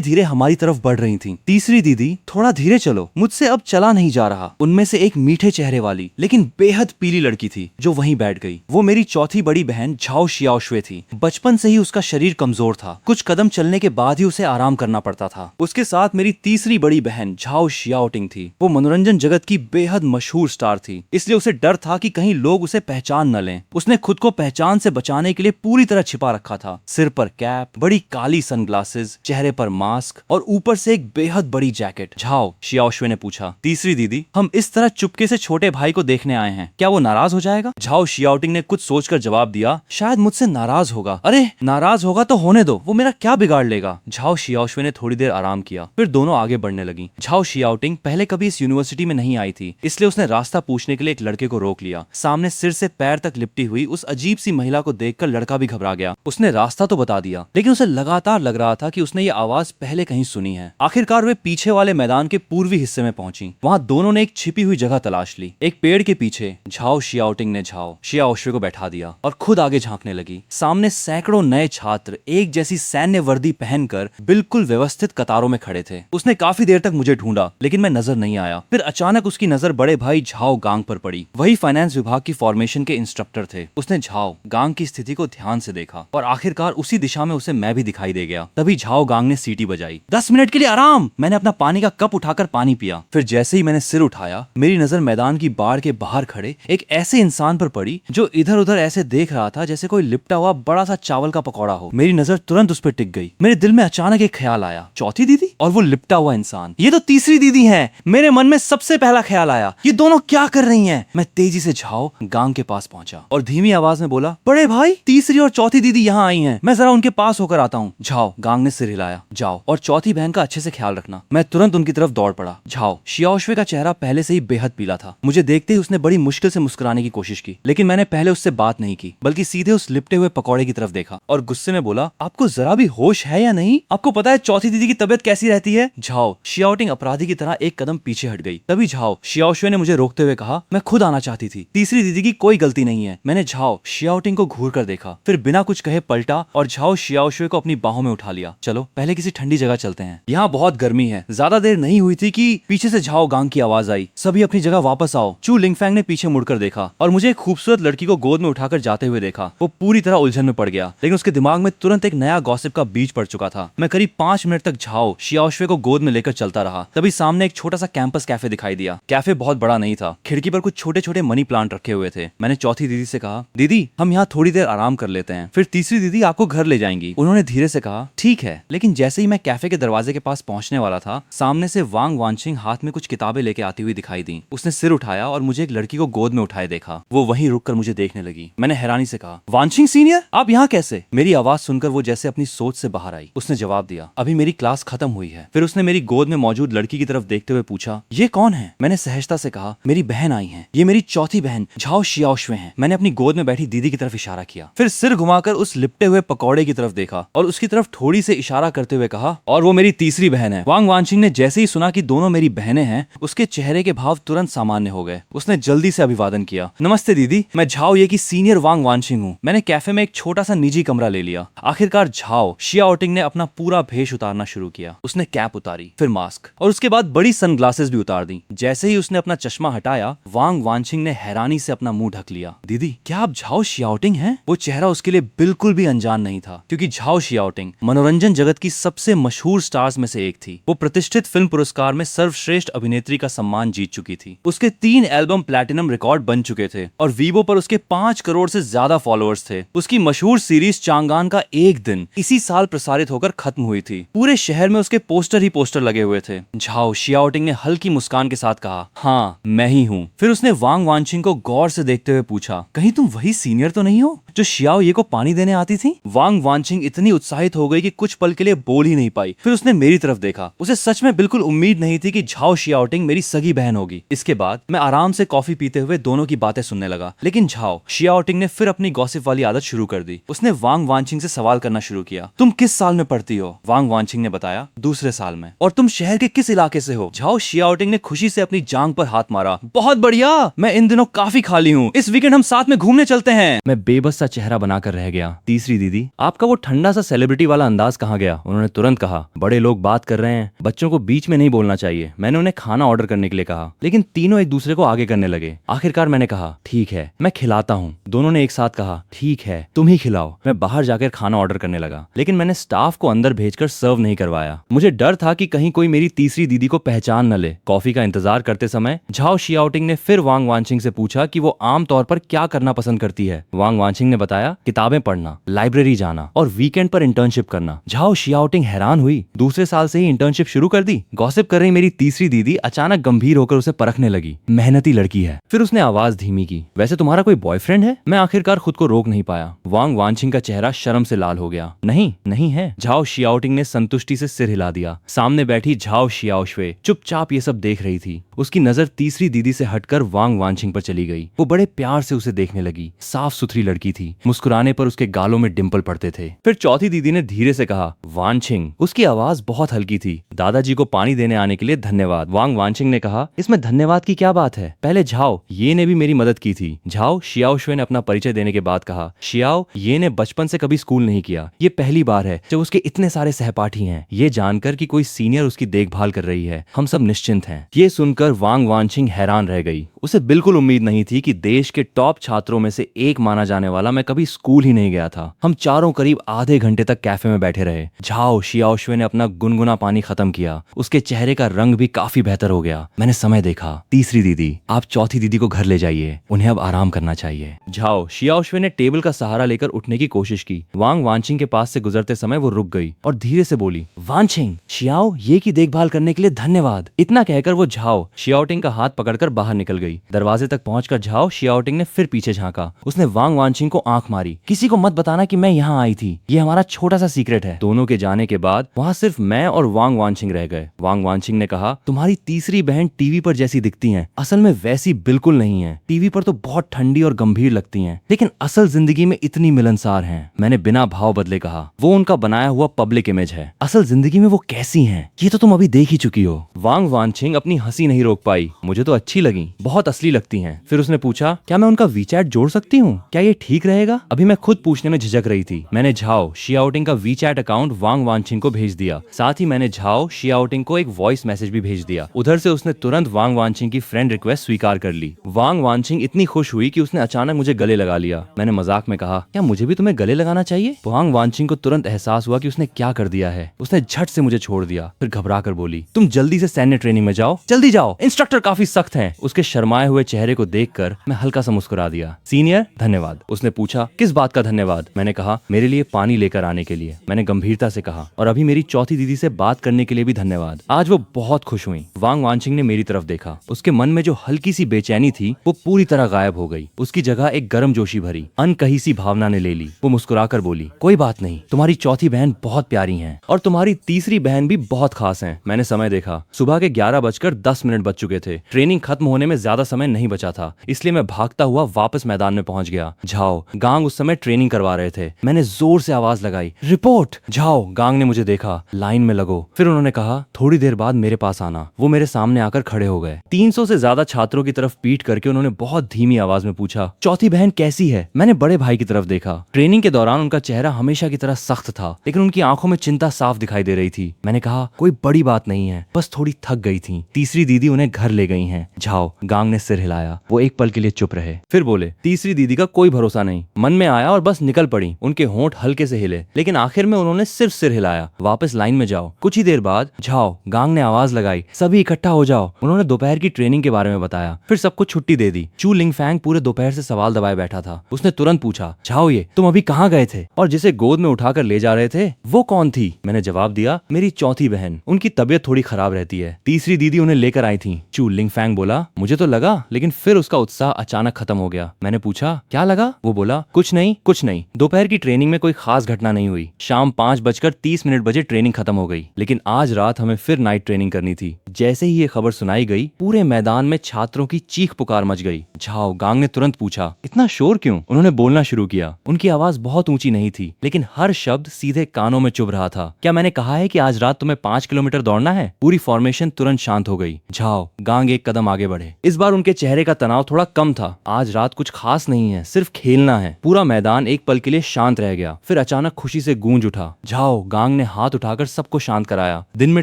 धीरे हमारी तरफ बढ़ रही थीं। तीसरी दीदी, थोड़ा धीरे चलो, मुझसे अब चला नहीं जा रहा। उनमें से एक मीठे चेहरे वाली लेकिन बेहद पीली लड़की थी जो वहीं बैठ गई। वो मेरी चौथी बड़ी बहन झाओ शियाओशुए थी। बचपन से ही उसका शरीर कमजोर था, कुछ कदम चलने के बाद ही उसे आराम करना पड़ता था। उसके साथ मेरी तीसरी बड़ी बहन झाओ शियाओटिंग थी। वो मनोरंजन जगत की बेहद मशहूर स्टार थी, इसलिए उसे डर था कि कहीं लोग उसे पहचान न लें। उसने खुद को पहचान से बचाने के लिए पूरी तरह छिपा रखा था। सिर पर कैप, बड़ी काली सनग्लासेस, चेहरे पर मास्क और ऊपर से एक बेहद बड़ी जैकेट। झाओ शियाओशुए ने पूछा, तीसरी दीदी, हम इस तरह चुपके से छोटे भाई को देखने आए हैं, क्या वो नाराज हो जाएगा? झाओ शियाओटिंग ने कुछ सोचकर जवाब दिया, शायद मुझसे नाराज होगा। अरे नाराज होगा तो होने दो, वो मेरा क्या बिगाड़ लेगा। झाओ शियाओशुए ने थोड़ी देर आराम किया, फिर दोनों आगे बढ़ने लगी। झाओ शियाओटिंग पहले कभी इस यूनिवर्सिटी में नहीं आई थी, इसलिए उसने रास्ता पूछने के लिए एक लड़के को रोक लिया। सामने सिर से पैर तक लिपटी हुई उस अजीब सी महिला को देखकर लड़का भी घबरा गया। उसने रास्ता तो बता दिया, लेकिन उसे लगातार लग रहा था कि उसने ये आवाज पहले कहीं सुनी है। आखिरकार वे पीछे वाले मैदान के पूर्वी हिस्से में पहुंची। वहां दोनों ने एक छिपी हुई जगह तलाश ली। एक पेड़ के पीछे झाओ शियाओटिंग ने झाओ शियाओशुए को बैठा दिया और खुद आगे झांकने लगी। सामने सैकड़ों नए छात्र एक जैसी सैन्य वर्दी पहनकर बिल्कुल व्यवस्थित कतारों में खड़े थे। उसने काफी देर तक मुझे ढूंढा, लेकिन मैं नजर नहीं आया। फिर अचानक उसकी नजर बड़े भाई झाओ गांग पर पड़ी। वही फाइनेंस विभाग की फॉर्मेशन के इंस्ट्रक्टर थे। उसने झाओ गांग की स्थिति को ध्यान से देखा और आखिरकार उसी दिशा में उसे मैं भी दिखाई दे गया। तभी झाओ गांग ने सीटी बजाई। 10 मिनट के लिए आराम। मैंने अपना पानी का कप उठाकर पानी पिया। फिर जैसे ही मैंने सिर उठाया, मेरी नजर मैदान की बाड़ के बाहर खड़े एक ऐसे इंसान पर पड़ी जो इधर उधर ऐसे देख रहा था जैसे कोई लिपटा हुआ बड़ा सा चावल का पकौड़ा हो। मेरी नजर तुरंत उस पर टिक गई। मेरे दिल में अचानक एक ख्याल आया, चौथी दीदी और वो लिपटा हुआ इंसान, ये तो तीसरी दीदी है। मेरे मन में सबसे पहला ख्याल आया, ये दोनों क्या कर रही हैं? मैं तेजी से झाओ गांग के पास पहुंचा और धीमी आवाज में बोला, बड़े भाई, तीसरी और चौथी दीदी यहाँ आई हैं, मैं जरा उनके पास होकर आता हूँ। झाओ गांग ने सिर हिलाया, जाओ और चौथी बहन का अच्छे से ख्याल रखना। मैं तुरंत उनकी तरफ दौड़ पड़ा। झाओ शियाओशुए का चेहरा पहले से ही बेहद पीला था। मुझे देखते ही उसने बड़ी मुश्किल से मुस्कुराने की कोशिश की, लेकिन मैंने पहले उससे बात नहीं की, बल्कि सीधे उस लिपटे हुए पकौड़े की तरफ देखा और गुस्से में बोला, आपको जरा भी होश है या नहीं? आपको पता है चौथी दीदी की तबीयत कैसी रहती है? झाओ शियाओटिंग अपराधी की तरह एक कदम पीछे हट गई। तभी झाओ शियाओशुए ने मुझे रोकते हुए कहा, मैं खुद आना चाहती थी, तीसरी दीदी की कोई गलती नहीं है। मैंने झाओ शियाओटिंग को घूर कर देखा, फिर बिना कुछ कहे पलटा और झाओ शियाओशुए को अपनी बाहों में उठा लिया। चलो पहले किसी ठंडी जगह चलते हैं, यहाँ बहुत गर्मी है। ज्यादा देर नहीं हुई थी कि पीछे से झाओ गांग की आवाज आई, सभी अपनी जगह वापस आओ। चू लिंगफैंग ने पीछे मुड़कर देखा और मुझे एक खूबसूरत लड़की को गोद में उठाकर जाते हुए देखा। वो पूरी तरह उलझन में पड़ गया, लेकिन उसके दिमाग में तुरंत एक नया गॉसिप का बीज पड़ चुका था। मैं करीब 5 मिनट तक झाओ शियाओशुए को गोद में लेकर चलता रहा। तभी सामने एक छोटा सा कैंपस कैफे दिखाई दिया। कैफे बहुत बड़ा नहीं था, खिड़की पर कुछ छोटे छोटे मनी प्लांट रखे हुए थे। मैंने चौथी दीदी से कहा, दीदी हम यहाँ थोड़ी देर आराम कर लेते हैं, फिर तीसरी दीदी आपको घर ले जाएंगी। उन्होंने धीरे से कहा, ठीक है। लेकिन जैसे ही मैं कैफे के दरवाजे के पास पहुंचने वाला था, सामने से वांग वानशिंग हाथ में कुछ किताबें लेके आती हुई दिखाई दी। उसने सिर उठाया और मुझे एक लड़की को गोद में उठाए देखा। वो वहीं रुककर मुझे देखने लगी। मैंने हैरानी से कहा, वानशिंग सीनियर, आप यहाँ कैसे? मेरी आवाज सुनकर वो जैसे अपनी सोच से बाहर आई। उसने जवाब दिया, अभी मेरी क्लास खत्म हुई है। फिर उसने मेरी गोद में मौजूद लड़की की तरफ देखते हुए पूछा, ये कौन है? मैंने सहजता से कहा, मेरी बहन आई है, ये मेरी चौथी बहन झाओ शियाओशुए हैं। मैंने अपनी गोद में बैठी दीदी की तरफ इशारा किया, फिर सिर घुमाकर उस लिपटे हुए पकौड़े की तरफ देखा और उसकी तरफ थोड़ी से इशारा करते हुए कहा, और वो मेरी तीसरी बहन है। वांग वानशिंग ने जैसे ही सुना कि दोनों मेरी बहनें हैं, उसके चेहरे के भाव तुरंत सामान्य हो गए। उसने जल्दी से अभिवादन किया, नमस्ते दीदी, मैं झाओ ये की सीनियर वांग वानशिंग हूँ। मैंने कैफे में एक छोटा सा निजी कमरा ले लिया। आखिरकार झाओ शियाओटिंग ने अपना पूरा भेष उतारना शुरू किया। उसने कैप उतारी, फिर मास्क और उसके बाद बड़ी सनग्लासेस भी उतार दी। जैसे ही उसने अपना चश्मा हटाया, वांग वानशिंग ने हैरानी से अपना मुंह ढक लिया। दीदी क्या आप झाओ शियाओटिंग हैं? वो चेहरा उसके लिए बिल्कुल भी अनजान नहीं था, क्योंकि झाओ शियाओटिंग मनोरंजन जगत की सबसे मशहूर स्टार्स में से एक थी। वो प्रतिष्ठित फिल्म पुरस्कार में सर्वश्रेष्ठ अभिनेत्री का सम्मान जीत चुकी थी। उसके 3 एल्बम प्लैटिनम रिकॉर्ड बन चुके थे और वीवो पर उसके 5 करोड़ से ज्यादा फॉलोअर्स थे। उसकी मशहूर सीरीज चांगान का एक दिन इसी साल प्रसारित होकर खत्म हुई थी। पूरे शहर में उसके पोस्टर ही पोस्टर लगे हुए थे। झाओ शियाओटिंग ने हल्की मुस्कान के साथ कहा, हाँ मैं ही हूँ। फिर उसने वांग वानशिंग को गौर से देखते हुए पूछा, कहीं तुम वही सीनियर तो नहीं हो जो शियाओ ये को पानी देने आती थी? वांग वानशिंग इतनी उत्साहित हो गई कि कुछ पल के लिए बोल ही नहीं पाई। फिर उसने मेरी तरफ देखा। उसे सच में बिल्कुल उम्मीद नहीं थी कि झाओ शियाओटिंग मेरी सगी बहन होगी। इसके बाद मैं आराम से कॉफी पीते हुए दोनों की बातें सुनने लगा, लेकिन झाओ शियाओटिंग ने फिर अपनी गॉसिप वाली आदत शुरू कर दी। उसने वांग वानशिंग से सवाल करना शुरू किया, तुम किस साल में पढ़ती हो? वांग वानशिंग ने बताया, दूसरे साल में। और तुम शहर के किस इलाके से हो? झाओ शियाओटिंग ने खुशी से अपनी जांग पर हाथ मारा। बहुत बढ़िया, मैं इन दिनों काफी खाली हूँ, इस वीकेंड हम साथ में घूमने चलते हैं। मैं बेबस सा चेहरा बनाकर रह गया। तीसरी दीदी, आपका वो ठंडा सा सेलिब्रिटी वाला अंदाज कहाँ गया? उन्होंने तुरंत कहा, बड़े लोग बात कर रहे हैं, बच्चों को बीच में नहीं बोलना चाहिए। मैंने उन्हें खाना ऑर्डर करने के लिए कहा, लेकिन तीनों एक दूसरे को आगे करने लगे। आखिरकार मैंने कहा, ठीक है मैं खिलाता हूँ। दोनों ने एक साथ कहा, ठीक है तुम ही खिलाओ। मैं बाहर जाकर खाना ऑर्डर करने लगा, लेकिन मैंने स्टाफ को अंदर भेजकर सर्व नहीं करवाया। मुझे डर था कि कहीं कोई मेरी तीसरी दीदी को पहचान न ले। कॉफी का इंतजार करते समय झाओ शियाओटिंग ने फिर वांग वानचिंग से पूछा कि वो आम तौर पर क्या करना पसंद करती है। वांग वानचिंग ने बताया, किताबें पढ़ना, लाइब्रेरी जाना और वीकेंड पर इंटर्नशिप करना। झाओ शियाओटिंग हैरान हुई, दूसरे साल से ही इंटर्नशिप शुरू कर दी? गॉसिप कर रही मेरी तीसरी दीदी अचानक गंभीर होकर उसे परखने लगी। मेहनती लड़की है। फिर उसने आवाज धीमी की, वैसे तुम्हारा कोई बॉयफ्रेंड है? मैं आखिरकार खुद को रोक नहीं पाया। वांग वानचिंग का चेहरा शर्म से लाल हो गया। नहीं नहीं है। झाओ शियाओटिंग ने संतुष्टि से सिर हिला दिया। सामने बैठी झाओ शियाओशुए चुपचाप ये सब देख रही थी। उसकी नजर तीसरी दीदी से हटकर वांग वानचिंग पर चली गई। वो बड़े प्यार से उसे देखने लगी। साफ सुथरी लड़की थी, मुस्कुराने पर उसके गालों में डिंपल पड़ते थे। फिर चौथी दीदी ने धीरे से कहा, वानचिंग। उसकी आवाज बहुत हल्की थी। दादाजी को पानी देने आने के लिए धन्यवाद। वांग वानचिंग ने कहा, इसमें धन्यवाद की क्या बात है? पहले झाओ ये ने भी मेरी मदद की थी। झाओ शियाओशुए ने अपना परिचय देने के बाद कहा, शियाओ ये ने बचपन से कभी स्कूल नहीं किया। ये पहली बार है जब उसके इतने सारे सहपाठी हैं। ये जानकर कि कोई सीनियर उसकी देखभाल कर रही है, हम सब निश्चिंत हैं। ये सुनकर वांग वानचिंग हैरान रह गई। उसे बिल्कुल उम्मीद नहीं थी कि देश के टॉप छात्रों में से एक माना जाने वाला मैं कभी स्कूल ही नहीं गया था। हम चारों करीब आधे घंटे तक कैफे में बैठे रहे। झाओ शियाओशुए ने अपना गुनगुना पानी खत्म किया। उसके चेहरे का रंग भी काफी बेहतर हो गया। मैंने समय देखा, तीसरी दीदी आप चौथी दीदी को घर ले जाइए, उन्हें अब आराम करना चाहिए। झाओ शियाओशुए ने टेबल का सहारा लेकर उठने की कोशिश की। वांग वानचिंग के पास से गुजरते समय वो रुक गई और धीरे से बोली, वानचिंग शियाओ ये की देखभाल करने के लिए धन्यवाद। इतना कहकर वो झाओ शियाओटिंग का हाथ पकड़कर बाहर निकल गई। दरवाजे तक पहुंचकर झाओ शियाओटिंग ने फिर पीछे झांका। उसने वांग वानचिंग को आंख मारी, किसी को मत बताना कि मैं यहाँ आई थी, ये हमारा छोटा सा सीक्रेट है। दोनों के जाने के बाद वहाँ सिर्फ मैं और वांग वानचिंग रह गए। वांग वानचिंग ने कहा, तुम्हारी तीसरी बहन टीवी पर जैसी दिखती हैं, असल में वैसी बिल्कुल नहीं है। टीवी पर तो बहुत ठंडी और गंभीर लगती हैं, लेकिन असल जिंदगी में इतनी मिलनसार हैं। मैंने बिना भाव बदले कहा, वो उनका बनाया हुआ पब्लिक इमेज है, असल जिंदगी में वो कैसी हैं ये तो तुम अभी देख ही चुकी हो। वांग वानचिंग अपनी हंसी नहीं रोक पाई। मुझे तो अच्छी लगी, बहुत असली लगती हैं। फिर उसने पूछा, क्या मैं उनका वीचैट जोड़ सकती हूँ? क्या ये ठीक रहेगा? अभी मैं खुद पूछने में झिझक रही थी। मैंने झाओ शियाओटिंग का वीचैट अकाउंट वांग वानचिंग को भेज दिया। साथ ही मैंने झाओ शियाओटिंग को एक वॉइस मैसेज भी भेज दिया। उधर से उसने तुरंत वांग वानचिंग की फ्रेंड रिक्वेस्ट स्वीकार कर ली। वांग वानचिंग इतनी खुश हुई कि उसने अचानक मुझे गले लगा लिया। मैंने मजाक में कहा, क्या मुझे भी तुम्हें गले लगाना चाहिए? वांग वानचिंग को तुरंत एहसास हुआ कि उसने क्या कर दिया है। उसने झट से मुझे छोड़ दिया, फिर घबरा कर बोली, तुम जल्दी से सैन्य ट्रेनिंग में जाओ, जल्दी जाओ, इंस्ट्रक्टर काफी सख्त हैं। उसके शर्माए हुए चेहरे को देखकर मैं हल्का सा मुस्कुरा दिया। सीनियर धन्यवाद। उसने पूछा, किस बात का धन्यवाद? मैंने कहा, मेरे लिए पानी लेकर आने के लिए। मैंने गंभीरता से कहा, और अभी मेरी चौथी दीदी से बात करने के लिए भी धन्यवाद। आज वो बहुत खुश हुई। वांग वानचिंग ने मेरी तरफ देखा। उसके मन में जो हल्की सी बेचैनी थी वो पूरी तरह गायब हो गई। उसकी जगह एक गर्मजोशी भरी अनकही सी भावना ने ले ली। वो मुस्कुराकर बोली, कोई बात नहीं, तुम्हारी चौथी बहन बहुत प्यारी है और तुम्हारी तीसरी बहन भी बहुत खास है। मैंने समय देखा, सुबह के 11:10 बज चुके थे। ट्रेनिंग खत्म होने में ज्यादा समय नहीं बचा था, इसलिए मैं भागता हुआ वापस मैदान में पहुंच गया। झाओ गांग उस समय ट्रेनिंग करवा रहे थे। मैंने जोर से आवाज लगाई, रिपोर्ट। झाओ गांग ने मुझे देखा, लाइन में लगो। फिर उन्होंने कहा, थोड़ी देर बाद मेरे पास आना। वो मेरे सामने आकर खड़े हो गए। 300 से ज्यादा छात्रों की तरफ पीट करके उन्होंने बहुत धीमी आवाज में पूछा, चौथी बहन कैसी है? मैंने बड़े भाई की तरफ देखा। ट्रेनिंग के दौरान उनका चेहरा हमेशा की तरह सख्त था, लेकिन उनकी आंखों में चिंता साफ दिखाई दे रही थी। मैंने कहा, कोई बड़ी बात नहीं है, बस थोड़ी थक गई थी। तीसरी दीदी उन्हें घर ले गई हैं। झाओ गांग ने सिर हिलाया। वो एक पल के लिए चुप रहे, फिर बोले, तीसरी दीदी का कोई भरोसा नहीं, मन में आया और बस निकल पड़ी। उनके होंठ हल्के से हिले, लेकिन आखिर में उन्होंने सिर्फ सिर हिलाया। वापस लाइन में जाओ। कुछ ही देर बाद झाओ गांग ने आवाज लगाई, सभी इकट्ठा हो जाओ। उन्होंने दोपहर की ट्रेनिंग के बारे में बताया, फिर सबको छुट्टी दे दी। चू लिंगफैंग पूरे दोपहर से सवाल दबाए बैठा था। उसने तुरंत पूछा, झाओ ये तुम अभी कहाँ गए थे? और जिसे गोद में उठाकर ले जा रहे थे वो कौन थी? मैंने जवाब दिया, मेरी चौथी बहन, उनकी तबीयत थोड़ी खराब रहती है। तीसरी दीदी उन्हें लेकर आई थी। चू लिंगफैंग बोला, मुझे तो लगा, लेकिन फिर उसका उत्साह अचानक खत्म हो गया। मैंने पूछा, क्या लगा? वो बोला, कुछ नहीं कुछ नहीं, दोपहर की ट्रेनिंग में कोई खास घटना नहीं हुई। शाम 5:30 बजे ट्रेनिंग खत्म हो गई, लेकिन आज रात हमें फिर नाइट ट्रेनिंग करनी थी। जैसे ही ये खबर सुनाई गई, पूरे मैदान में छात्रों की चीख पुकार मच गई। झाओ गांग ने तुरंत पूछा, इतना शोर क्यों? उन्होंने बोलना शुरू किया। उनकी आवाज बहुत ऊंची नहीं थी, लेकिन हर शब्द सीधे कानों में चुभ रहा था। क्या मैंने कहा है कि आज रात तुम्हें 5 किलोमीटर दौड़ना है? पूरी फॉर्मेशन तुरंत शांत हो गई। झाओ गांग एक कदम आगे बढ़े। इस बार उनके चेहरे का तनाव थोड़ा कम था। आज रात कुछ खास नहीं है, सिर्फ खेलना है। पूरा मैदान एक पल के लिए शांत रह गया, फिर अचानक खुशी से गूंज उठा। झाओ गांग ने हाथ उठाकर सबको शांत कराया। दिन में